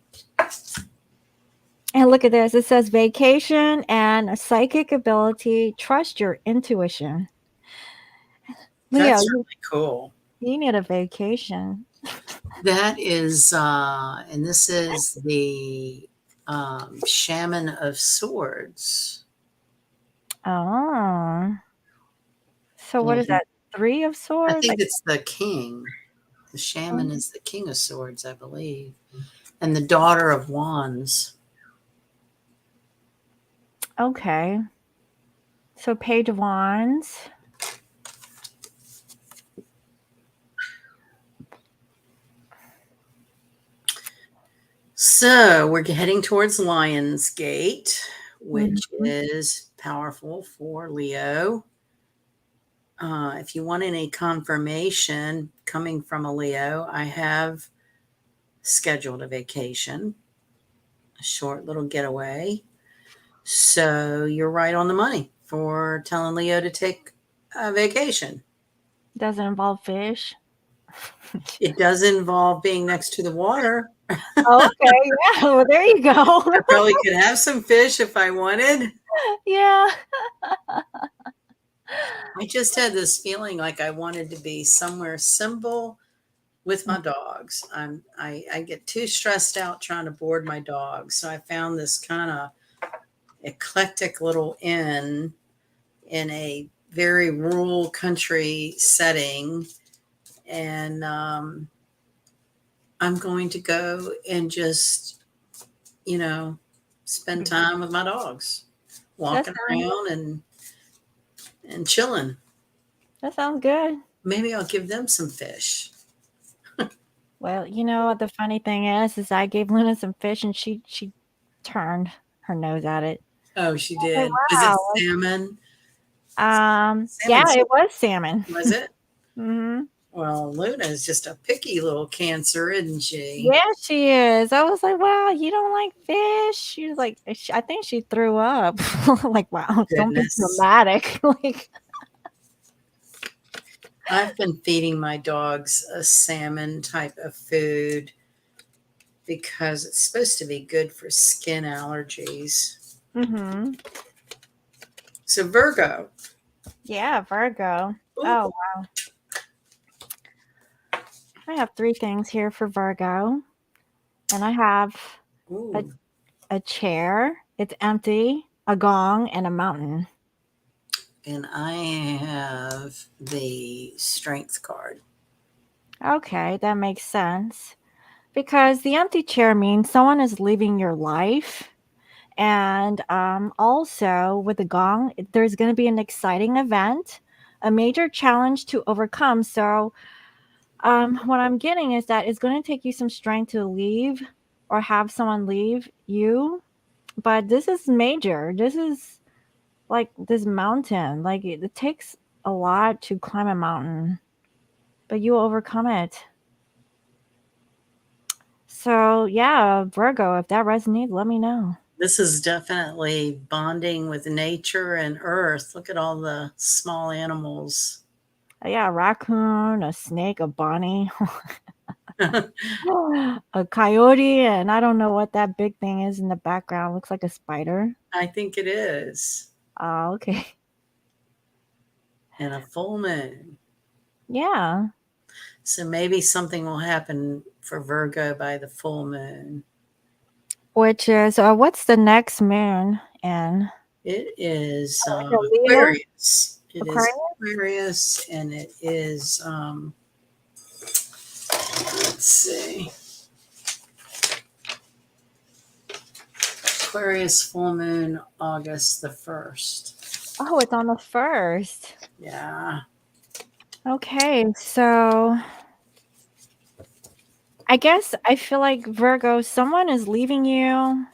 And look at this. It says vacation and a psychic ability. Trust your intuition. Leo, that's really cool. you need a vacation. That is, and this is the Shaman of Swords. Oh. So what is And that? Three of I swords? think it's the king. The shaman is the king of swords, I believe. And the daughter of wands. Okay. So Page of Wands. So we're heading towards Lionsgate, which Mhm. is powerful for Leo. If you want any confirmation coming from a Leo, I have scheduled a vacation, a short little getaway. So you're right on the money for telling Leo to take a vacation. Doesn't involve fish. It does involve being next to the water. Okay, yeah. Well, there you go. I probably could have some fish if I wanted. Yeah. I just had this feeling like I wanted to be somewhere simple with my dogs. I get too stressed out trying to board my dogs. So I found this kind of eclectic little inn in a very rural country setting. And I'm going to go and just you know, spend time with my dogs, That walking sounds around and chilling. that sounds good. Maybe I'll give them some fish. Well, you know what the funny thing is I gave Luna some fish and she turned her nose at it. Oh, she I was like, did. Was it wow. salmon? Yeah, Salmon's it was salmon. was it? Hmm. Well, Luna is just a picky little Cancer, isn't she? Yeah, she is. I was like, wow, you don't like fish? She was like, I think she threw up. Like, wow, don't be Goodness. dramatic. Like, I've been feeding my dogs a salmon type of food because it's supposed to be good for skin allergies. hmm. So Virgo. Yeah, Virgo. Ooh, Oh, I have three things here for Virgo, and I have a, ooh. a chair. It's empty, a gong, and a mountain. And I have the strength card. Okay, that makes sense. Because the empty chair means someone is leaving your life. And also with the gong, there's going to be an exciting event, a major challenge to overcome. So, what I'm getting is that it's going to take you some strength to leave or have someone leave you. But this is major. This is like this mountain. Like it takes a lot to climb a mountain, but you will overcome it. So, yeah, Virgo, if that resonates, let me know. This is definitely bonding with nature and earth. Look at all the small animals. Yeah, a raccoon, a snake, a bunny, a coyote, and I don't know what that big thing is in the background. Looks like a spider. I think it is. Oh, okay. And a full moon. Yeah. So maybe something will happen for Virgo by the full moon. Which is what's the next moon in? It is Like a Leo, Aquarius. It is Aquarius. Aquarius, and it is, let's see, Aquarius full moon, August the 1st. Oh, it's on the first. Yeah. Okay, so I guess I feel like Virgo, someone is leaving you,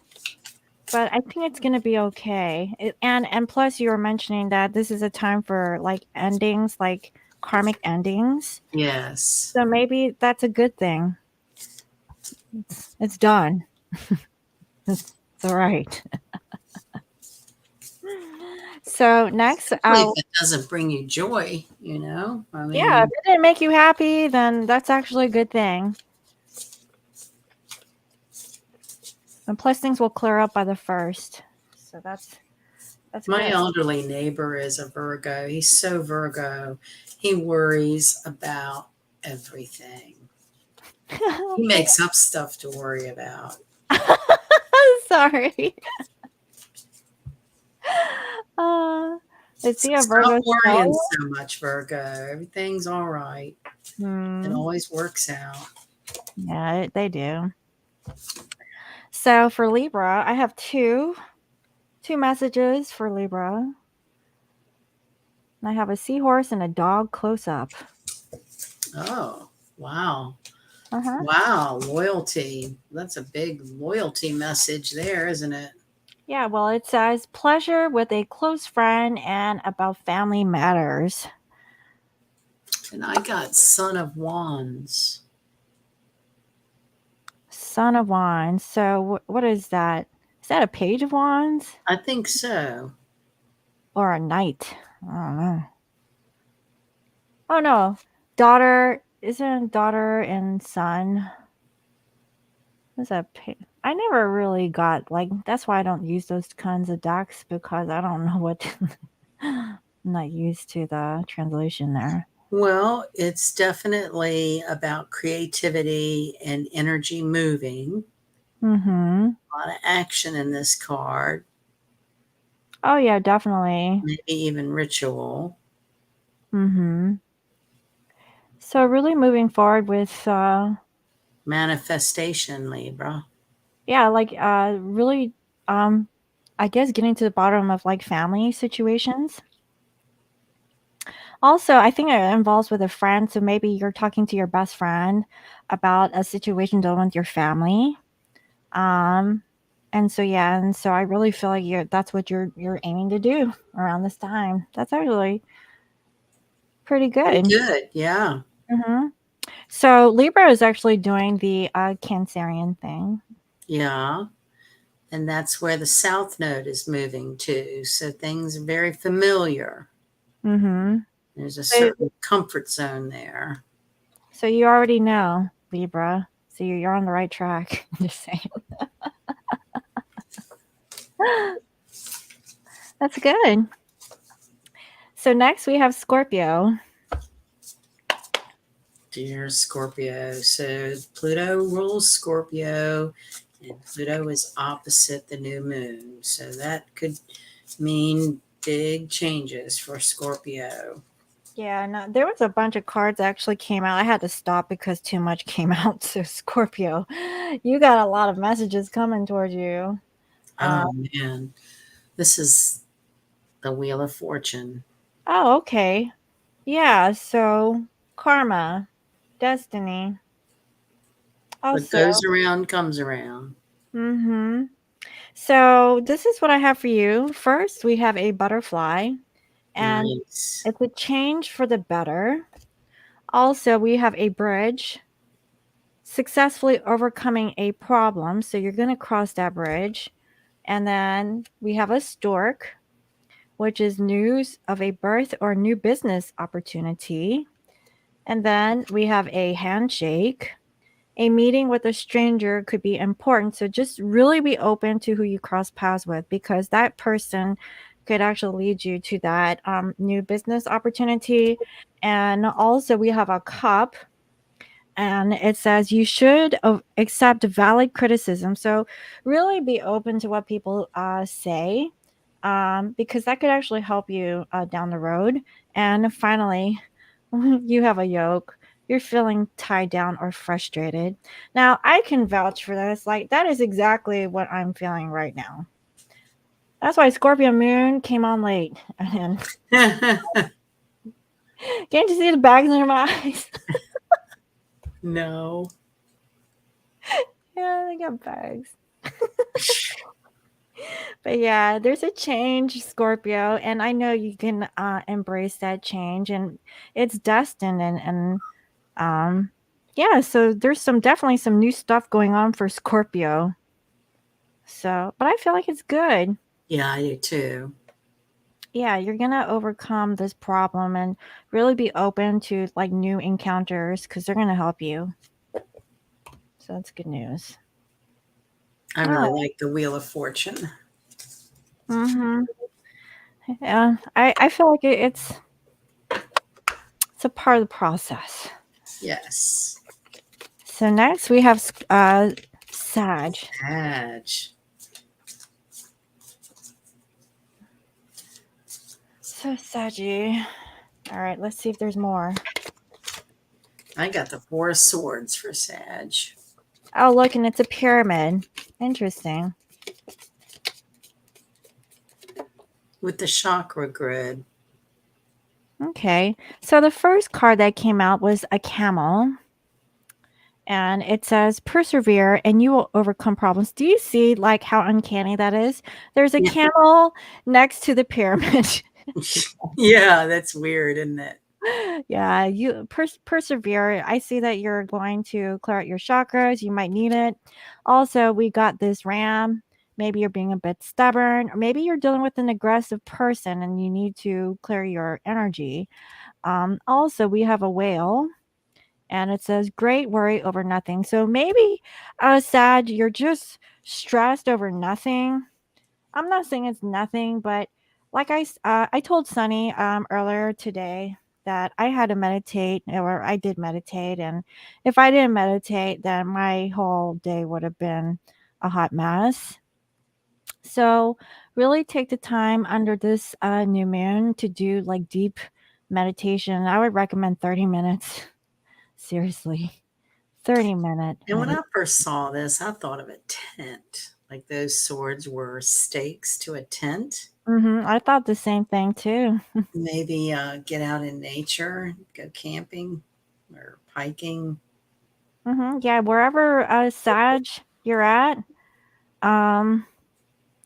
but I think it's gonna be okay. And plus, you were mentioning that this is a time for like endings, like karmic endings. Yes. So maybe that's a good thing. It's done. It's all right. So next, Especially if I'll it doesn't bring you joy, you know? I yeah, if mean, it didn't make you happy, then that's actually a good thing. And plus, things will clear up by the first. So that's my good. elderly neighbor is a Virgo. He's so Virgo. He worries about everything. He Okay. makes up stuff to worry about. Sorry. Uh, is So he a stop Virgo worrying stellium? so much, Virgo. Everything's all right. It Hmm. always works out. Yeah, they do. So for Libra, I have two messages for Libra. I have a seahorse and a dog close up. Oh, wow. Uh-huh. Wow, loyalty. That's a big loyalty message there, isn't it? Yeah, well, it says pleasure with a close friend and about family matters. And I got Son of Wands. Son of Wands. So what is that? Is that a page of wands I think so. or a knight? I don't know. Oh no, daughter isn't daughter and son. What's that? I never really got like. That's why I don't use those kinds of decks because I don't know what. I'm not used to the translation there. Well, it's definitely about creativity and energy moving. Mm-hmm. A lot of action in this card, Oh yeah, definitely. maybe even ritual. Mm-hmm. So really moving forward with Manifestation, Libra. Yeah, like really um I guess getting to the bottom of like family situations. Also, I think it involves with a friend, so maybe you're talking to your best friend about a situation dealing with your family. Um and so yeah, and so I really feel like that's what you're aiming to do around this time. That's actually pretty Pretty good. good. Yeah. Mhm. So Libra is actually doing the Cancerian thing. Yeah. And that's where the south node is moving to. So things are very familiar. Mhm. There's a So certain comfort zone there. so you already know, Libra. So you're on the right track. Just saying. That's good. So next we have Scorpio. Dear Scorpio. So Pluto rules Scorpio, and Pluto is opposite the new moon. So that could mean big changes for Scorpio. Yeah, no, there was a bunch of cards that actually came out. I had to stop because too much came out. So Scorpio, you got a lot of messages coming towards you. Uh, Oh man, this is the Wheel of Fortune. oh, okay. Yeah, so karma, destiny. What Also, goes around comes around. mm-hmm. So this is what I have for you. First, we have a butterfly, and Nice. it's a change for the better. Also, we have a bridge, successfully overcoming a problem. So you're going to cross that bridge. And then we have a stork, which is news of a birth or new business opportunity. And then we have a handshake. A meeting with a stranger could be important. So just really be open to who you cross paths with because that person could actually lead you to that new business opportunity. And also, we have a cup and it says you should accept valid criticism. So really be open to what people say because that could actually help you down the road. And finally, you have a yoke. You're feeling tied down or frustrated. Now, I can vouch for this. Like, that is exactly what I'm feeling right now. That's why Scorpio Moon came on late. And can't you see the bags under my eyes? No. Yeah, they got bags. But yeah, there's a change, Scorpio, and I know you can embrace that change, and it's destined, and yeah. So there's some definitely some new stuff going on for Scorpio. So, but I feel like it's good. Yeah, I do too. Yeah, you're gonna overcome this problem and really be open to like new encounters because they're gonna help you. So that's good news. I really Oh, like the Wheel of Fortune. mm-hmm. Yeah, I feel like it's a part of the process. Yes. So next we have Sag. Sag. So Saggy. All right, let's see if there's more. I got the Four of Swords for Sag Oh, look, and it's a pyramid. Interesting. with the chakra grid. Okay. So the first card that came out was a camel. And it says persevere and you will overcome problems. Do you see like how uncanny that is? There's a Yeah. camel next to the pyramid. Yeah, that's weird, isn't it? Yeah, you persevere. I see that you're going to clear out your chakras. You might need it. Also, we got this ram. Maybe you're being a bit stubborn, or maybe you're dealing with an aggressive person and you need to clear your energy. Also, we have a whale and it says great worry over nothing. So maybe sad, you're just stressed over nothing. I'm not saying it's nothing, but like I told Sunny earlier today that I had to meditate, or I did meditate, and if I didn't meditate, then my whole day would have been a hot mess. So really take the time under this new moon to do like deep meditation. I would recommend 30 minutes. Seriously, 30-minute. And when I first saw this, I thought of a tent, like those swords were stakes to a tent. I thought the same thing too. Maybe get out in nature, go camping or hiking. Yeah, wherever Sag you're at. Um,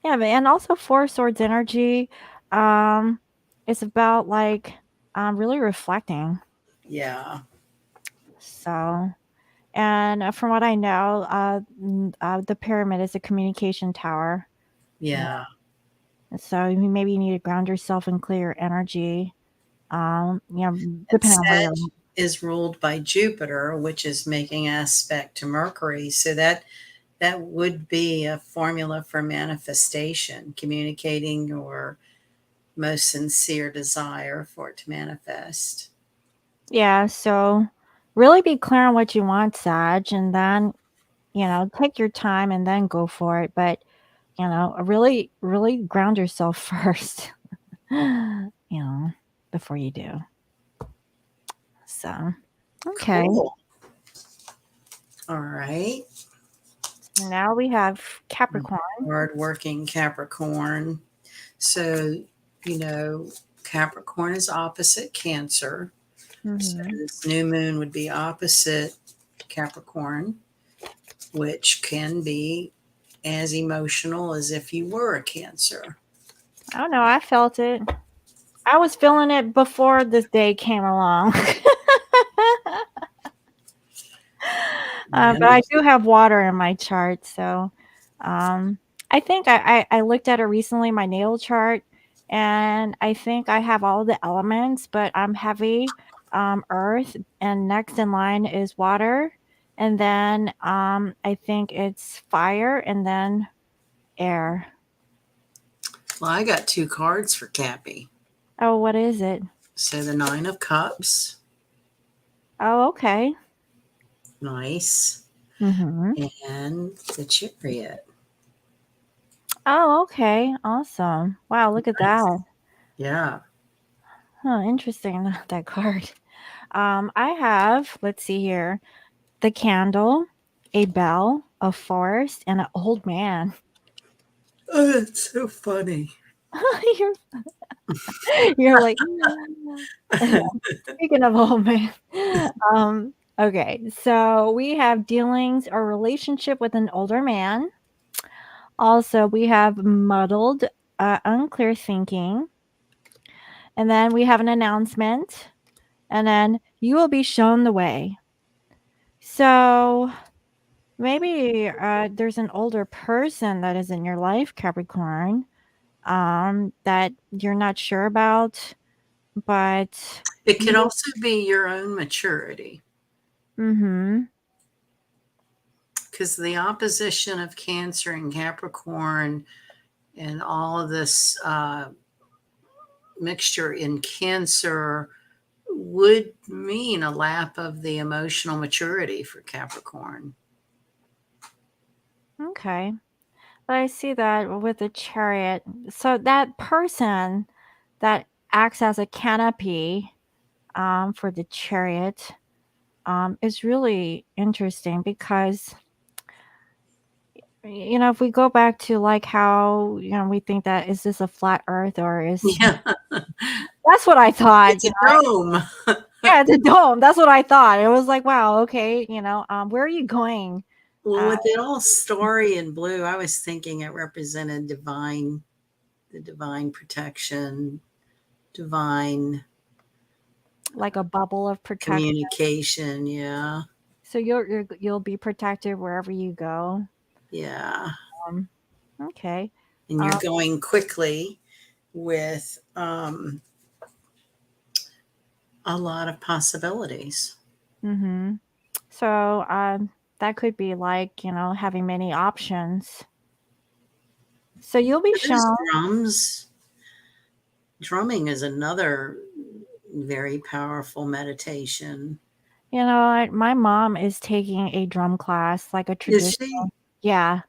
yeah, and also Four Swords energy. Um, it's about like really reflecting. Yeah, So, and from what I know, the pyramid is a communication tower. Yeah. yeah. So maybe you need to ground yourself and clear your energy. And Depending on where Sag you're. is ruled by Jupiter, which is making aspect to Mercury. So that would be a formula for manifestation, communicating your most sincere desire for it to manifest. Yeah, so really be clear on what you want, Sag, and then, take your time and then go for it. But, really, really ground yourself first, before you do. So, okay. Cool. All right. So now we have Capricorn. Hard-working Capricorn. So, Capricorn is opposite Cancer. So hmm this new moon would be opposite Capricorn, which can be as emotional as if you were a Cancer. I don't know. I felt it. I was feeling it before this day came along. Yeah. But I do have water in my chart, so um, I think I looked at it recently, my natal chart, and I think I have all the elements, but I'm heavy, earth, and next in line is water, and then I think it's fire, and then air. Well, I got two cards for Cappy. Oh, what is it? So the Nine of Cups, Oh, okay. nice, Mm-hmm. and the Chariot. Oh, okay. Awesome. Wow, look at Nice. that. Yeah. Huh, interesting that card. I have, let's see here, the candle, a bell, a forest, and an old man. Oh, that's so funny. you're, you're like, speaking of old man. Okay, so we have dealings or relationship with an older man. Also, we have muddled, unclear thinking. And then we have an announcement. And then you will be shown the way. So maybe there's an older person that is in your life, Capricorn, that you're not sure about, but It could you. also be your own maturity, Mm-hmm. because the opposition of Cancer and Capricorn and all of this mixture in Cancer would mean a lap of the emotional maturity for Capricorn. Okay. But I see that with the chariot. So that person that acts as a canopy for the chariot is really interesting because if we go back to like how we think that is this a flat earth or is Yeah, that's what I thought, it's a dome. yeah, it's a dome. That's what I thought. It was like, wow, okay, where are you going? Well, Uh with the whole story in blue, I was thinking it represented the divine protection, divine like a bubble of protection. communication. Yeah, So you'll be protected wherever you go. yeah. Um, okay. And you're Um, going quickly with a lot of possibilities. mhm. So that could be like, having many options. So you'll be There's shown. drums. Drumming is another very powerful meditation. My mom is taking a drum class, like a Is traditional. she? Yeah.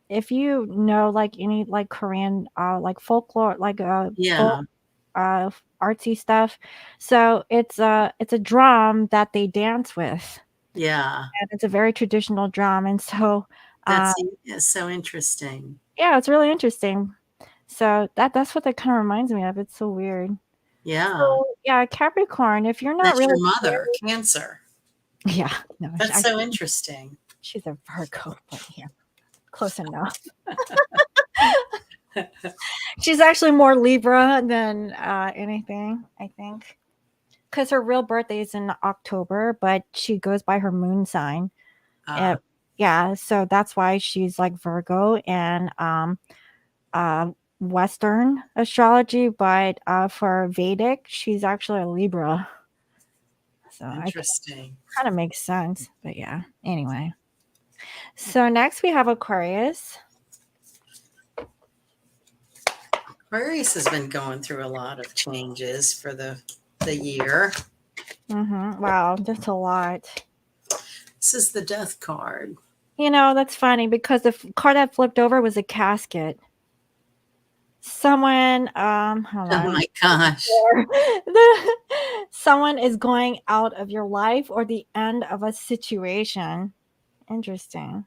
If you know like any like Korean like folklore, like folk Yeah. artsy stuff. So it's a drum that they dance with. Yeah. and it's a very traditional drum, and so, uh, That's so interesting. yeah, it's really interesting. So that's what that kinda reminds me of, it's so weird. Yeah. So, yeah, Capricorn, if you're not That's really your mother, Cancer. yeah, no, That's so interesting. she's a Virgo, but yeah, close enough. She's actually more Libra than, anything, I think, because her real birthday is in October, but she goes by her moon sign. Uh, Eh yeah, so that's why she's like Virgo and, uh, Western astrology, but, for Vedic, she's actually a Libra. So I Interesting. kinda makes sense, but yeah, anyway. So next we have Aquarius. Aquarius has been going through a lot of changes for the year. Wow, that's a lot. This is the death card. That's funny because the card that flipped over was a casket. Someone, hold Oh on. my gosh. The someone is going out of your life or the end of a situation. Interesting.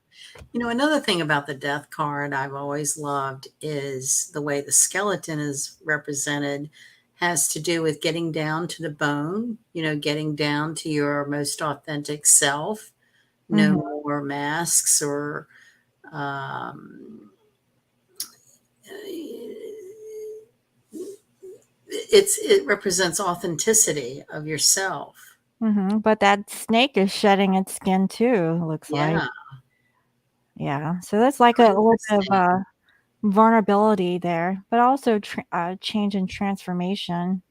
Another thing about the death card I've always loved is the way the skeleton is represented has to do with getting down to the bone, getting down to your most authentic self. No Mhm, more masks or um, it represents authenticity of yourself. but that snake is shedding its skin too, looks like. Yeah, Yeah, so that's like a how little bit of, interesting. vulnerability there, but also change and transformation.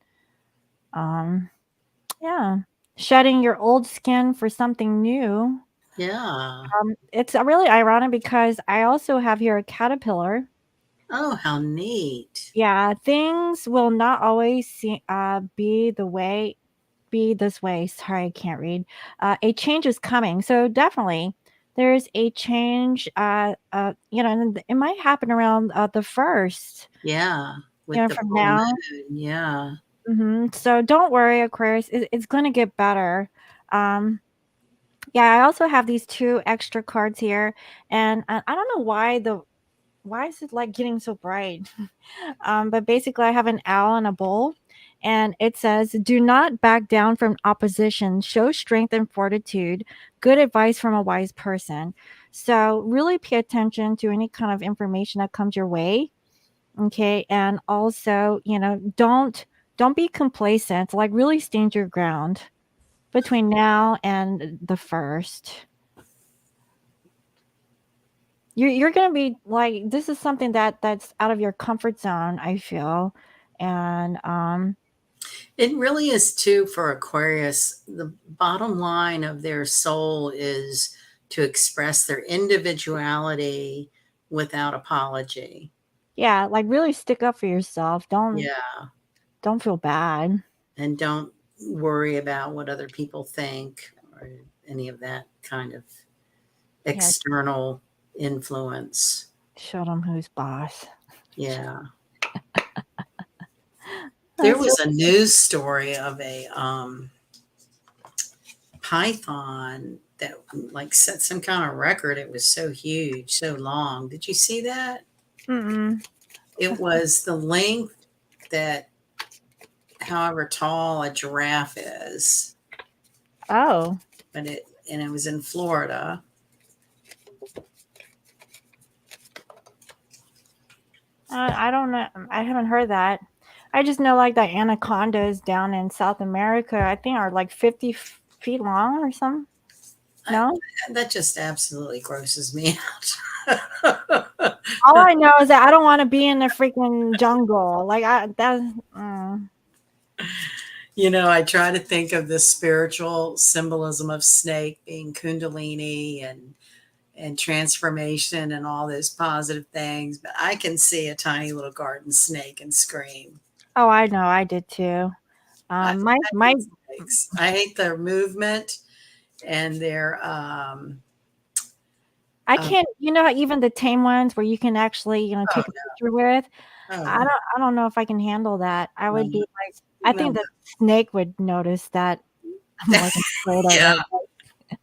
Um, yeah. Shedding your old skin for something new. Yeah. It's really ironic because I also have here a caterpillar. Oh, how neat. Yeah, things will not always be this way. Sorry, I can't read. A change is coming. So definitely there's a change. And it might happen around the first, Yeah, with the from full now. moon. Yeah. So don't worry, Aquarius. It's going to get better. Um, yeah, I also have these two extra cards here, and I don't know why is it like getting so bright? But basically, I have an owl and a bull, and it says, "Do not back down from opposition. Show strength and fortitude. Good advice from a wise person." So really pay attention to any kind of information that comes your way. Okay, and also, don't be complacent. Like really stand your ground between now and the first. You're gonna be like this is something that's out of your comfort zone, I feel. And It really is too for Aquarius. The bottom line of their soul is to express their individuality without apology. yeah, like really stick up for yourself. Yeah. Don't feel bad. And don't worry about what other people think or any of that kind of Yeah, external influence. show them who's boss. Yeah. There That's was a news story of a python that like set some kind of record. It was so huge, so long. Did you see that? mm-mm. It was the length that however tall a giraffe is, Oh, but it was in Florida. I don't know. I haven't heard that. I just know like the anacondas down in South America, I think are like 50 feet long or something. I, No? that just absolutely grosses me out. All I know is that I don't want to be in the freaking jungle. Like I try to think of the spiritual symbolism of snake being kundalini and transformation and all those positive things, but I can see a tiny little garden snake and scream. oh, I know. I did too. I My hate snakes. I hate their movement and their I uh, can't, even the tame ones where you can actually, oh take a picture with. oh I don't know if I can handle that. I no would be like I no think the snake would notice that I'm like afraid of yeah, it.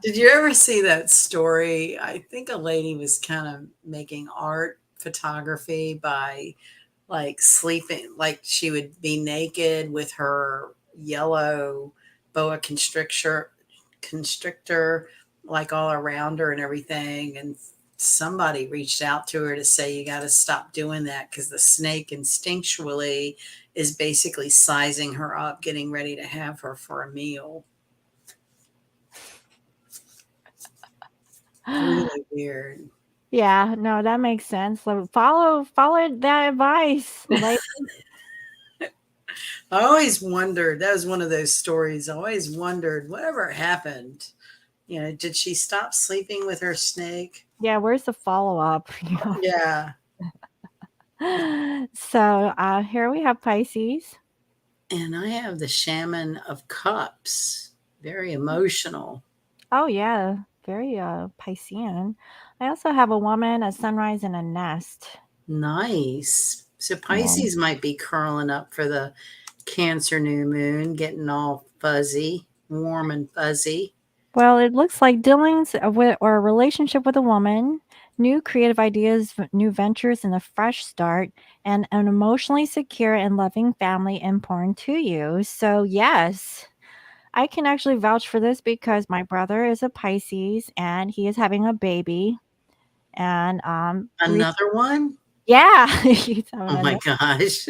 Did you ever see that story? I think a lady was kind of making art photography by like sleeping, like she would be naked with her yellow boa constrictor like all around her and everything. And somebody reached out to her to say, you got to stop doing that because the snake instinctually is basically sizing her up, getting ready to have her for a meal. Really weird. Yeah, no, that makes sense. So follow that advice. Like, I always wondered, that was one of those stories. I always wondered, whatever happened? You know, did she stop sleeping with her snake? yeah, where's the follow-up? Yeah. So here we have Pisces. And I have the Shaman of Cups. Very emotional. Oh yeah, very Piscean. I also have a woman, a sunrise, and a nest. Nice. So Yeah. Pisces might be curling up for the Cancer new moon, getting all fuzzy, warm and fuzzy. Well, it looks like dealings with or a relationship with a woman, new creative ideas, new ventures, and a fresh start, and an emotionally secure and loving family important to you. So yes, I can actually vouch for this because my brother is a Pisces and he is having a baby. And Another one? yeah, he's having Oh my another. gosh.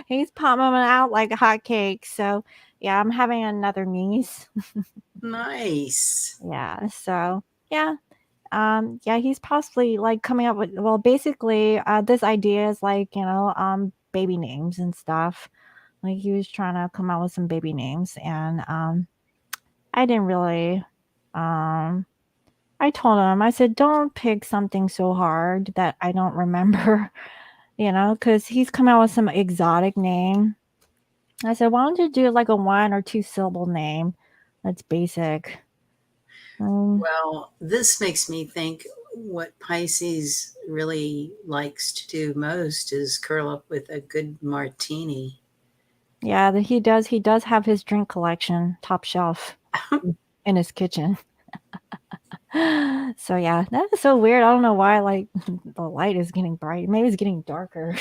He's popping them out like a hot cake. So yeah, I'm having another niece. Nice. Yeah. So yeah. Yeah, he's possibly like coming up with, well, basically, this idea is like, baby names and stuff. Like he was trying to come out with some baby names and I didn't really um I told him, I said, don't pick something so hard that I don't remember, because he's come out with some exotic name. I said, why don't you do like a one or two syllable name that's basic? Um, Well, this makes me think what Pisces really likes to do most is curl up with a good martini. yeah, he does have his drink collection top shelf in his kitchen. So yeah, that is so weird. I don't know why like the light is getting bright. Maybe it's getting darker.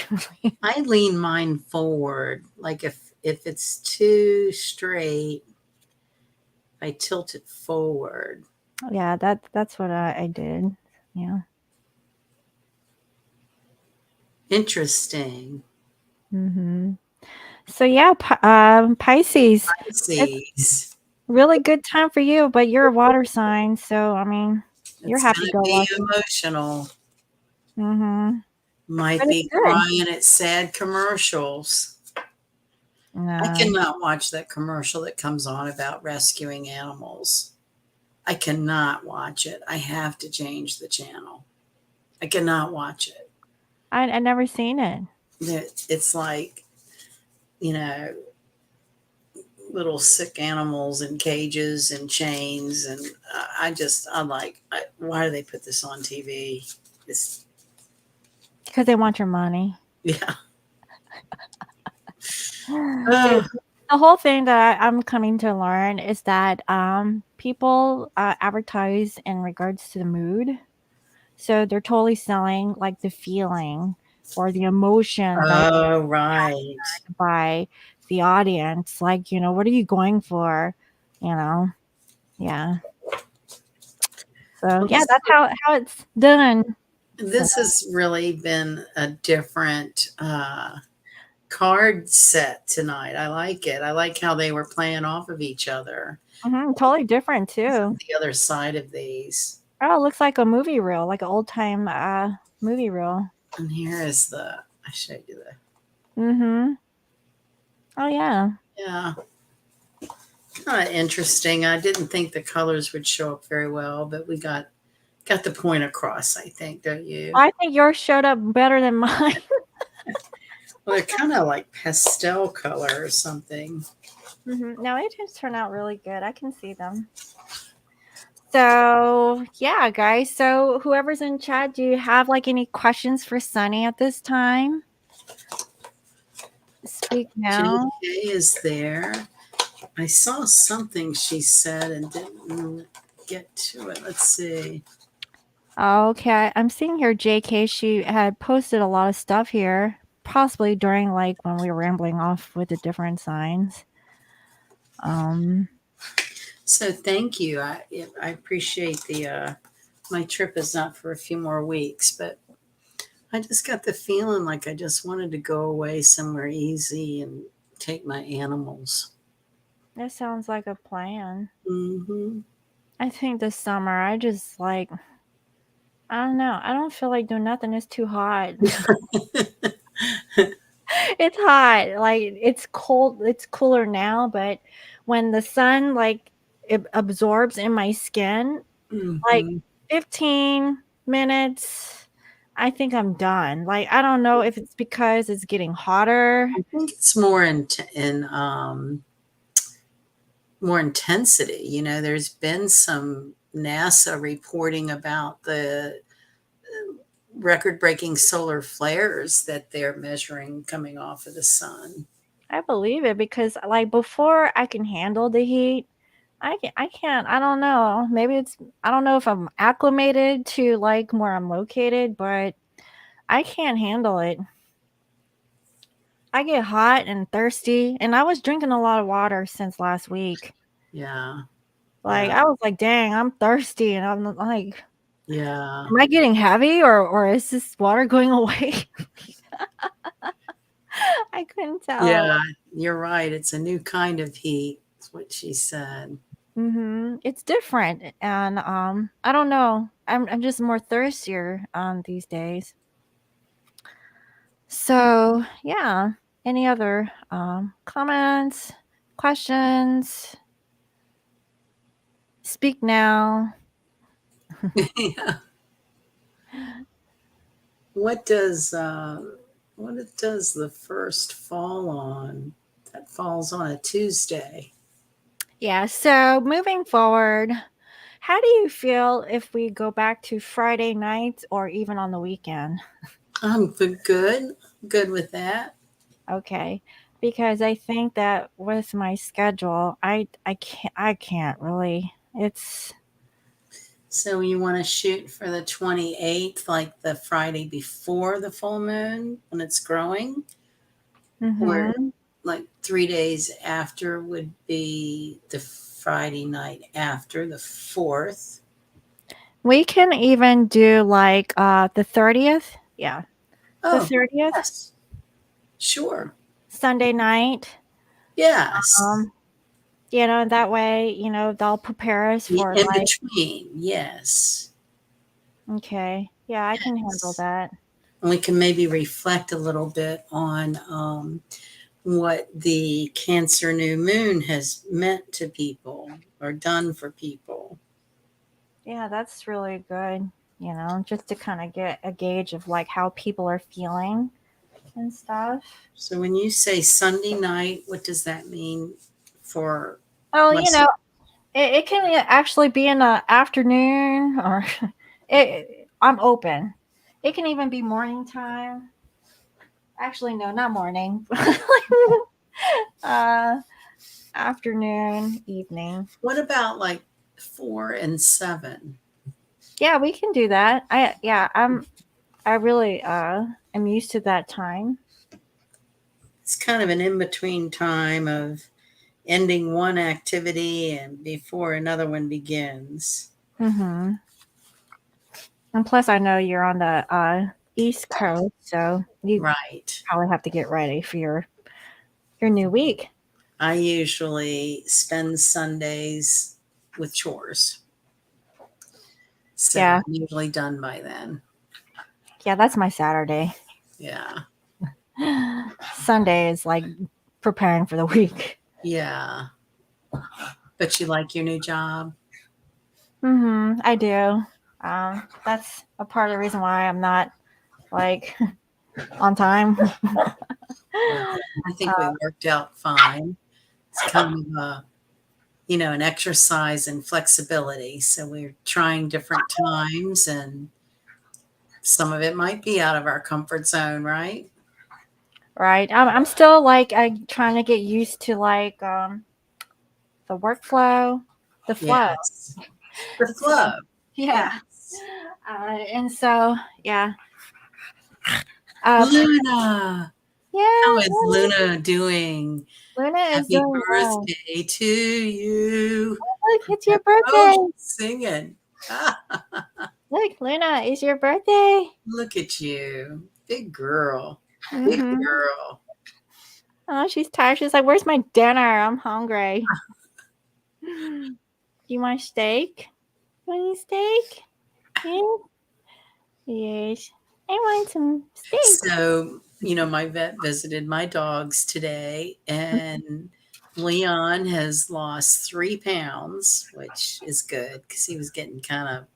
I lean mine forward. Like if it's too straight, I tilt it forward. Yeah, that's what I did. Yeah. Interesting. Mhm. So yeah, Pisces. It's Pisces. really good time for you, but you're a water sign, so I mean, you're It's happy gonna go be lucky. emotional. Mhm. Might But it's be good. crying at sad commercials. I No. cannot watch that commercial that comes on about rescuing animals. I cannot watch it. I have to change the channel. I cannot watch it. I never seen it. It's like, you know, little sick animals in cages and chains. And I'm like, why do they put this on TV? It's, Because they want your money. yeah. It Oh, the whole thing that I'm coming to learn is that, people, advertise in regards to the mood. So they're totally selling, like, the feeling or the emotion that oh, right. by the audience. Like, what are you going for? You know? Yeah. So, Well, yeah, that's how it's done. So this has really been a different card set tonight. I like it. I like how they were playing off of each other. mhm, totally different too. The other side of these. Oh, it looks like a movie reel, like an old time, movie reel. And here is I showed you Mhm. Oh, yeah. yeah, kind of interesting. I didn't think the colors would show up very well, but we got the point across, I think, don't you? I think yours showed up better than mine. Well, they're kind of like pastel color or something. Mhm. No, it just turned out really good. I can see them. So, yeah, guys. So, whoever's in chat, do you have like any questions for Sunny at this time? Speak now. JK is there. I saw something she said and didn't get to it. Let's see. Okay, I'm seeing here JK, she had posted a lot of stuff here, possibly during like when we were rambling off with the different signs. Um, So thank you. I appreciate the. My trip is not for a few more weeks, but I just got the feeling like I just wanted to go away somewhere easy and take my animals. that sounds like a plan. Hmm. I think this summer I just like I don't know. I don't feel like doing nothing. It's too hot. It's hot. Like it's cold. It's cooler now, but when the sun like it absorbs in my skin, like Hmm. 15 minutes, I think I'm done. Like I don't know if it's because it's getting hotter. I think it's more more intensity. You know, there's been some NASA reporting about the record-breaking solar flares that they're measuring coming off of the sun. I believe it because like before I can handle the heat. I can't. I don't know. Maybe it's I don't know if I'm acclimated to like where I'm located, but I can't handle it. I get hot and thirsty, and I was drinking a lot of water since last week. Yeah, Like yeah, I was like, "Dang, I'm thirsty," and I'm like, yeah, "Am I getting heavy, or is this water going away?" I couldn't tell. yeah. You're right. It's a new kind of heat. That's what she said. It's different, and I don't know. I'm just more thirstier these days. So yeah. Any other comments, questions? Speak now. Yeah. What does the first fall on? That falls on a Tuesday. Yeah. So moving forward, how do you feel if we go back to Friday nights or even on the weekend? I'm good with that. Okay. Because I think that with my schedule, I can't really. It's So you want to shoot for the 28th, like the Friday before the full moon when it's growing, or mhm. like 3 days after would be the Friday night after the 4th. We can even do like the 30th. Yeah. The Oh, 30th yes, sure. Sunday night. Yes. Um that way, they'll prepare us for In like between, yes. okay. Yeah, I can handle Yes. that. And we can maybe reflect a little bit on what the Cancer new moon has meant to people or done for people. Yeah, that's really good, just to kind of get a gauge of like how people are feeling and stuff. So when you say Sunday night, what does that mean for Oh, less? it can actually be in the afternoon or I'm open. It can even be morning time. Actually, no, not morning. uh, afternoon, evening. What about like 4 and 7? Yeah, we can do that. I really am used to that time. It's kind of an in between time of ending one activity and before another one begins. Mhm. And plus I know you're on the East Coast, so you Right. probably have to get ready for your new week. I usually spend Sundays with chores. So Yeah. I'm usually done by then. Yeah, that's my Saturday. Yeah. Sunday is like preparing for the week. Yeah. But you like your new job? I do. That's a part of the reason why I'm not like on time. Well, I think we worked out fine. It's kind of an exercise in flexibility. So we're trying different times, and some of it might be out of our comfort zone, right? Right. I'm still like I trying to get used to like the workflow. the flow. Yes. The So flow. yeah, Yes. and so yeah, uh, Luna. How yeah, is Luna doing? Luna is Happy doing well. birthday to you. Look, it's your Oh, birthday. she's singing. Ah, Look, Luna, it's your birthday. look at you. Big girl. Big Mm-hmm. girl. Oh, she's tired. She's like, "Where's my dinner? I'm hungry." Do you want steak? Want steak? Yeah. Yes. I want some steak. So, my vet visited my dogs today, and Leon has lost 3 pounds, which is good because he was getting kind of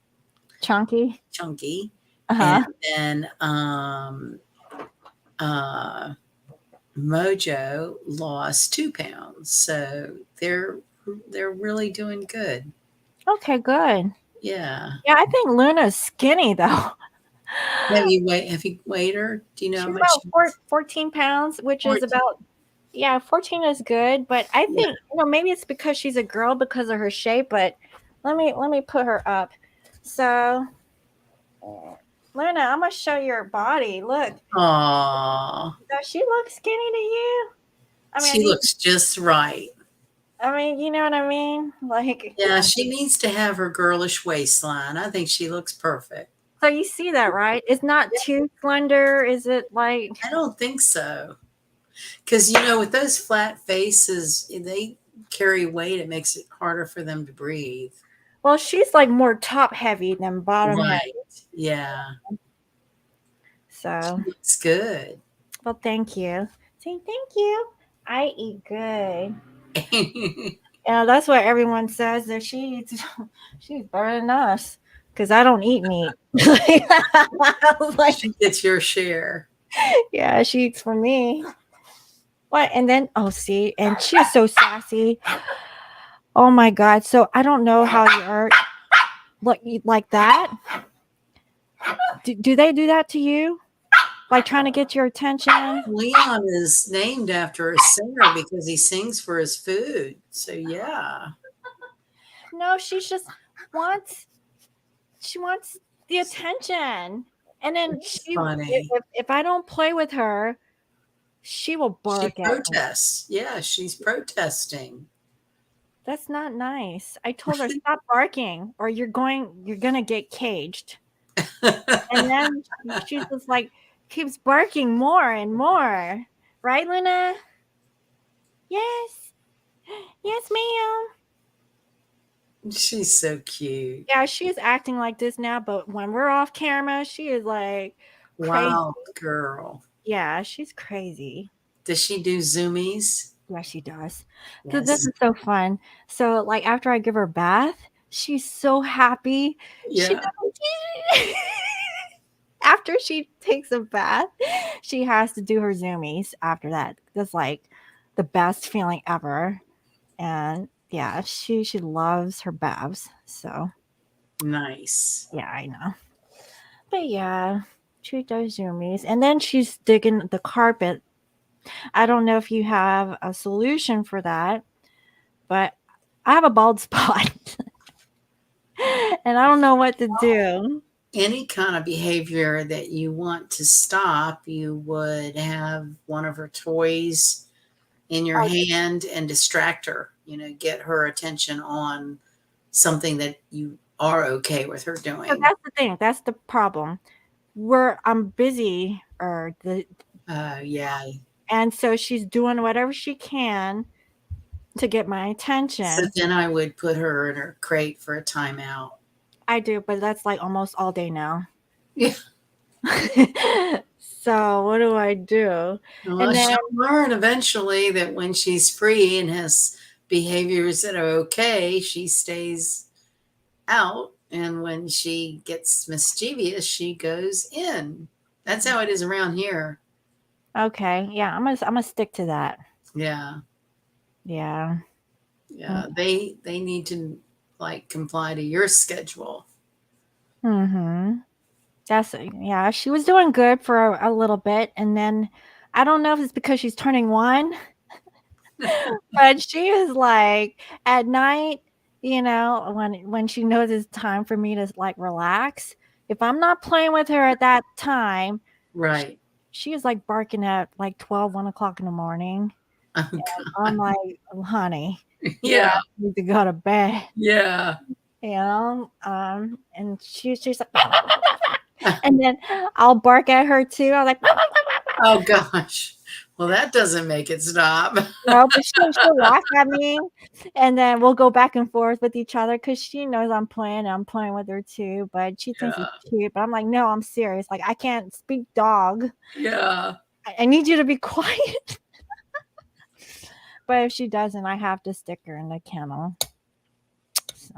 Chunky. chunky. And Uh-huh. then uh, Mojo lost 2 pounds. So they're really doing good. Okay, good. Yeah. Yeah, I think Luna's skinny though. Have you weighed her? Do you know how She's much about she was? 14 pounds, which is 14. about, yeah, 14 is good. But I Yeah. think, maybe it's because she's a girl because of her shape. But let me put her up. So, Luna, I'm gonna show your body. Look, Aw. does she look skinny to you? I mean, She looks just right. you know what I mean? Like, Yeah, she needs to have her girlish waistline. I think she looks perfect. so you see that, right? It's not Yeah, too slender. Is it like? I don't think so. Because, with those flat faces, they carry weight. It makes it harder for them to breathe. Well, she's like more top heavy than bottom heavy. Right. Yeah. So, She looks good. well, thank you. Say thank you. I eat good. That's what everyone says that she eats. She's better than us because I don't eat meat. I was like, She gets your share. yeah, she eats for me. What? And then, oh, see, and she is so sassy. Oh my god! So I don't know how you're like that. Do they do that to you? Like trying to get your attention? Leon is named after a singer because he sings for his food. So, yeah. No, wants she wants the attention. And then It's funny. if I don't play with her, she will She bark at me. protests. Yeah, she's protesting. That's not nice. I told her stop barking or you're gonna get caged. And then she just like keeps barking more and more. Right, Luna? Yes. Yes, ma'am. She's so cute. Yeah, she's acting like this now, but when we're off camera, she is like crazy. Wow, girl. Yeah, she's crazy. Does she do zoomies? Yeah, she does. So this Yes. is so fun. So like after I give her a bath, she's so happy. She Yeah. after she takes a bath, she has to do her zoomies after that. That's like the best feeling ever. And yeah, she loves her baths. So Nice. yeah, I know. But yeah, she does zoomies. And then she's digging the carpet. I don't know if you have a solution for that, but I have a bald spot. And I don't know what to do. Any kind of behavior that you want to stop, you would have one of her toys in your Oh, hand and distract her, get her attention on something that you are okay with her so doing. that's the thing. That's the problem. I'm busy or Yeah. and so she's doing whatever she can to get my So attention. then I would put her in her crate for a timeout. I do, but that's like almost all day now. Yeah. So what do I do? Well, And then she'll learn eventually that when she's free and has behaviors that are okay, she stays out. And when she gets mischievous, she goes in. That's how it is around here. okay, yeah, I'm gonna stick to that. Yeah. Yeah. Yeah. They need to comply to your schedule. Mm-hmm. Yeah, she was doing good for a little bit, and then I don't know if it's because she's turning 1, but she is like at night. when she knows it's time for me to like relax. If I'm not playing with her at that time, she, Right. she is like barking at like 12, 1 o'clock in the morning. Oh I'm God. like, "Oh, honey, your Yeah. ass needs to go to bed." Yeah. And she's like, and then I'll bark at her too. I'm like, Oh gosh. Well, that doesn't make it stop. no, but she'll laugh at me, and then we'll go back and forth with each other because she knows I'm playing. And I'm playing with her too, but she thinks Yeah. it's cute. But I'm like, no, I'm serious. Like, I can't speak dog. Yeah. I need you to be quiet. But if she doesn't, I have to stick her in the kennel. So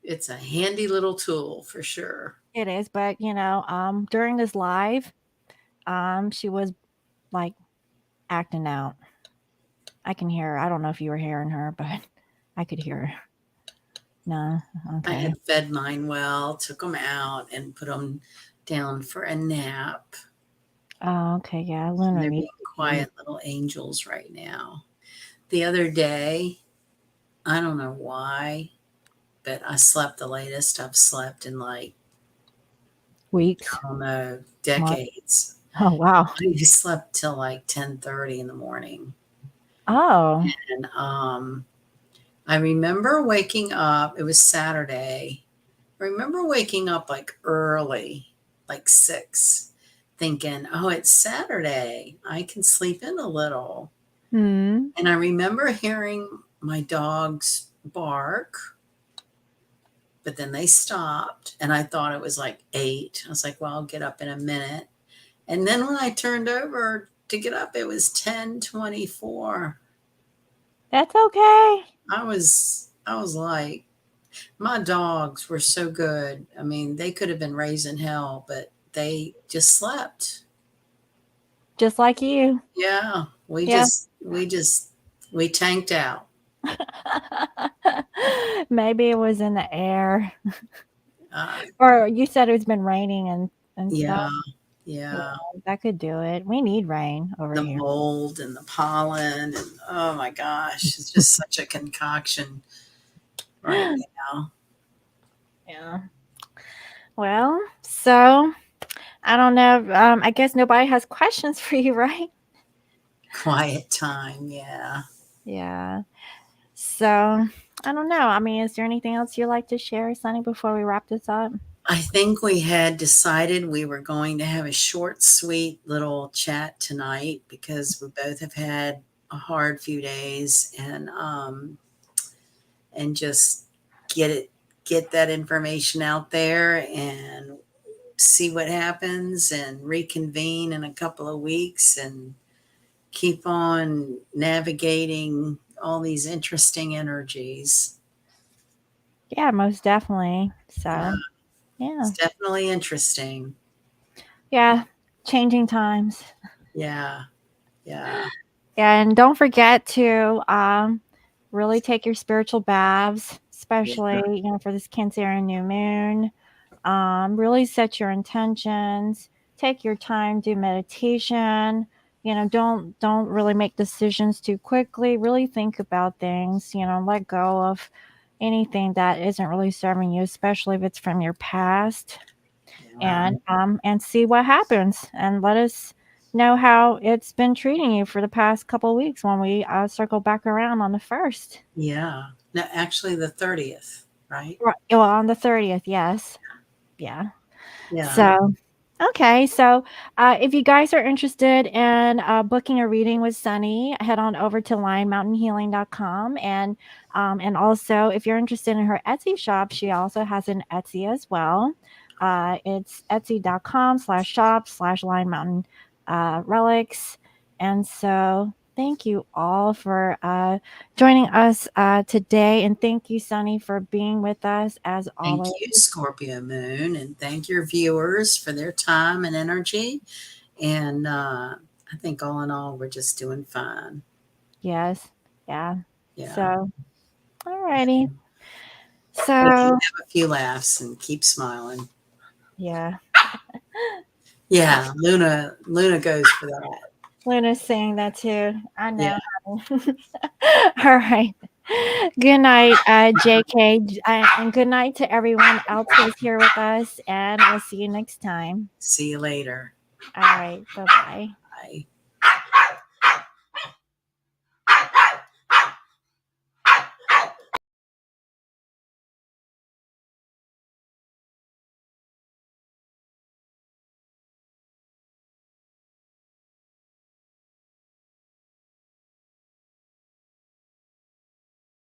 It's a handy little tool for sure. it is. But during this live, she was like acting out. I can hear her. I don't know if you were hearing her, but I could hear her. No, I okay. had fed mine well, took them out and put them down for a nap. Oh, okay. Yeah, And Luna they're needs being to be. quiet little angels right now. The other day, I don't know why, but I slept the latest I've slept in like, Weeks, I don't know, months. decades. Oh, wow. I slept till like 10:30 in the morning. Oh. And I remember waking up, it was Saturday. I remember waking up like early, like 6, thinking, oh, it's Saturday. I can sleep in a little. Hmm. And I remember hearing my dogs bark, but then they stopped. And I thought it was like 8. I was like, well, I'll get up in a minute. And then when I turned over to get up, it was 10:24. That's okay. I was like, my dogs were so good. I mean, they could have been raising hell, but they just slept. Just like you. Yeah, we Yeah. just we just we tanked out. Maybe it was in the air. Uh, Or you said it's been raining and stuff. yeah, Yeah, yeah. that could do it. We need rain over The here. mold and the pollen and oh my gosh, it's just such a concoction right now. Yeah. Well, so I don't know. I guess nobody has questions for you, right? Quiet time, yeah. Yeah. So I don't know. I mean, is there anything else you'd like to share, Sunny, before we wrap this up? I think we had decided we were going to have a short, sweet little chat tonight because we both have had a hard few days and just get that information out there and see what happens and reconvene in a couple of weeks and keep on navigating all these interesting energies. Yeah, most definitely. Yeah, So, it's yeah. definitely interesting. Yeah. Changing times. Yeah, yeah, And don't forget to really take your spiritual baths, yeah, especially, for this Cancerian new moon. Really set your intentions, take your time, do meditation. Don't really make decisions too quickly. Really think about things, let go of anything that isn't really serving you, especially if it's from your past, yeah. and see what happens, and let us know how it's been treating you for the past couple of weeks when we circle back around on the 1st. Yeah. No, actually the 30th, right? Right. Well, on the 30th, yes. Yeah. Yeah. So, okay. So, if you guys are interested in booking a reading with Sunny, head on over to lionmountainhealing.com. And also, if you're interested in her Etsy shop, she also has an Etsy as well. It's etsy.com/shop/Lion Mountain Relics. And so, thank you all for joining us today. And thank you, Sunny, for being with us as Thank always. you, Scorpio Moon, and thank your viewers for their time and energy. And I think all in all, we're just doing fine. Yes. Yeah. Yeah. So, alrighty. We can So, have a few laughs and keep smiling. yeah. Yeah, Luna goes for that. Luna's saying that too. I Yeah. know. All right. Good night, JK, and good night to everyone else who's here with us. And we'll see you next time. See you later. All right. Bye bye. Bye.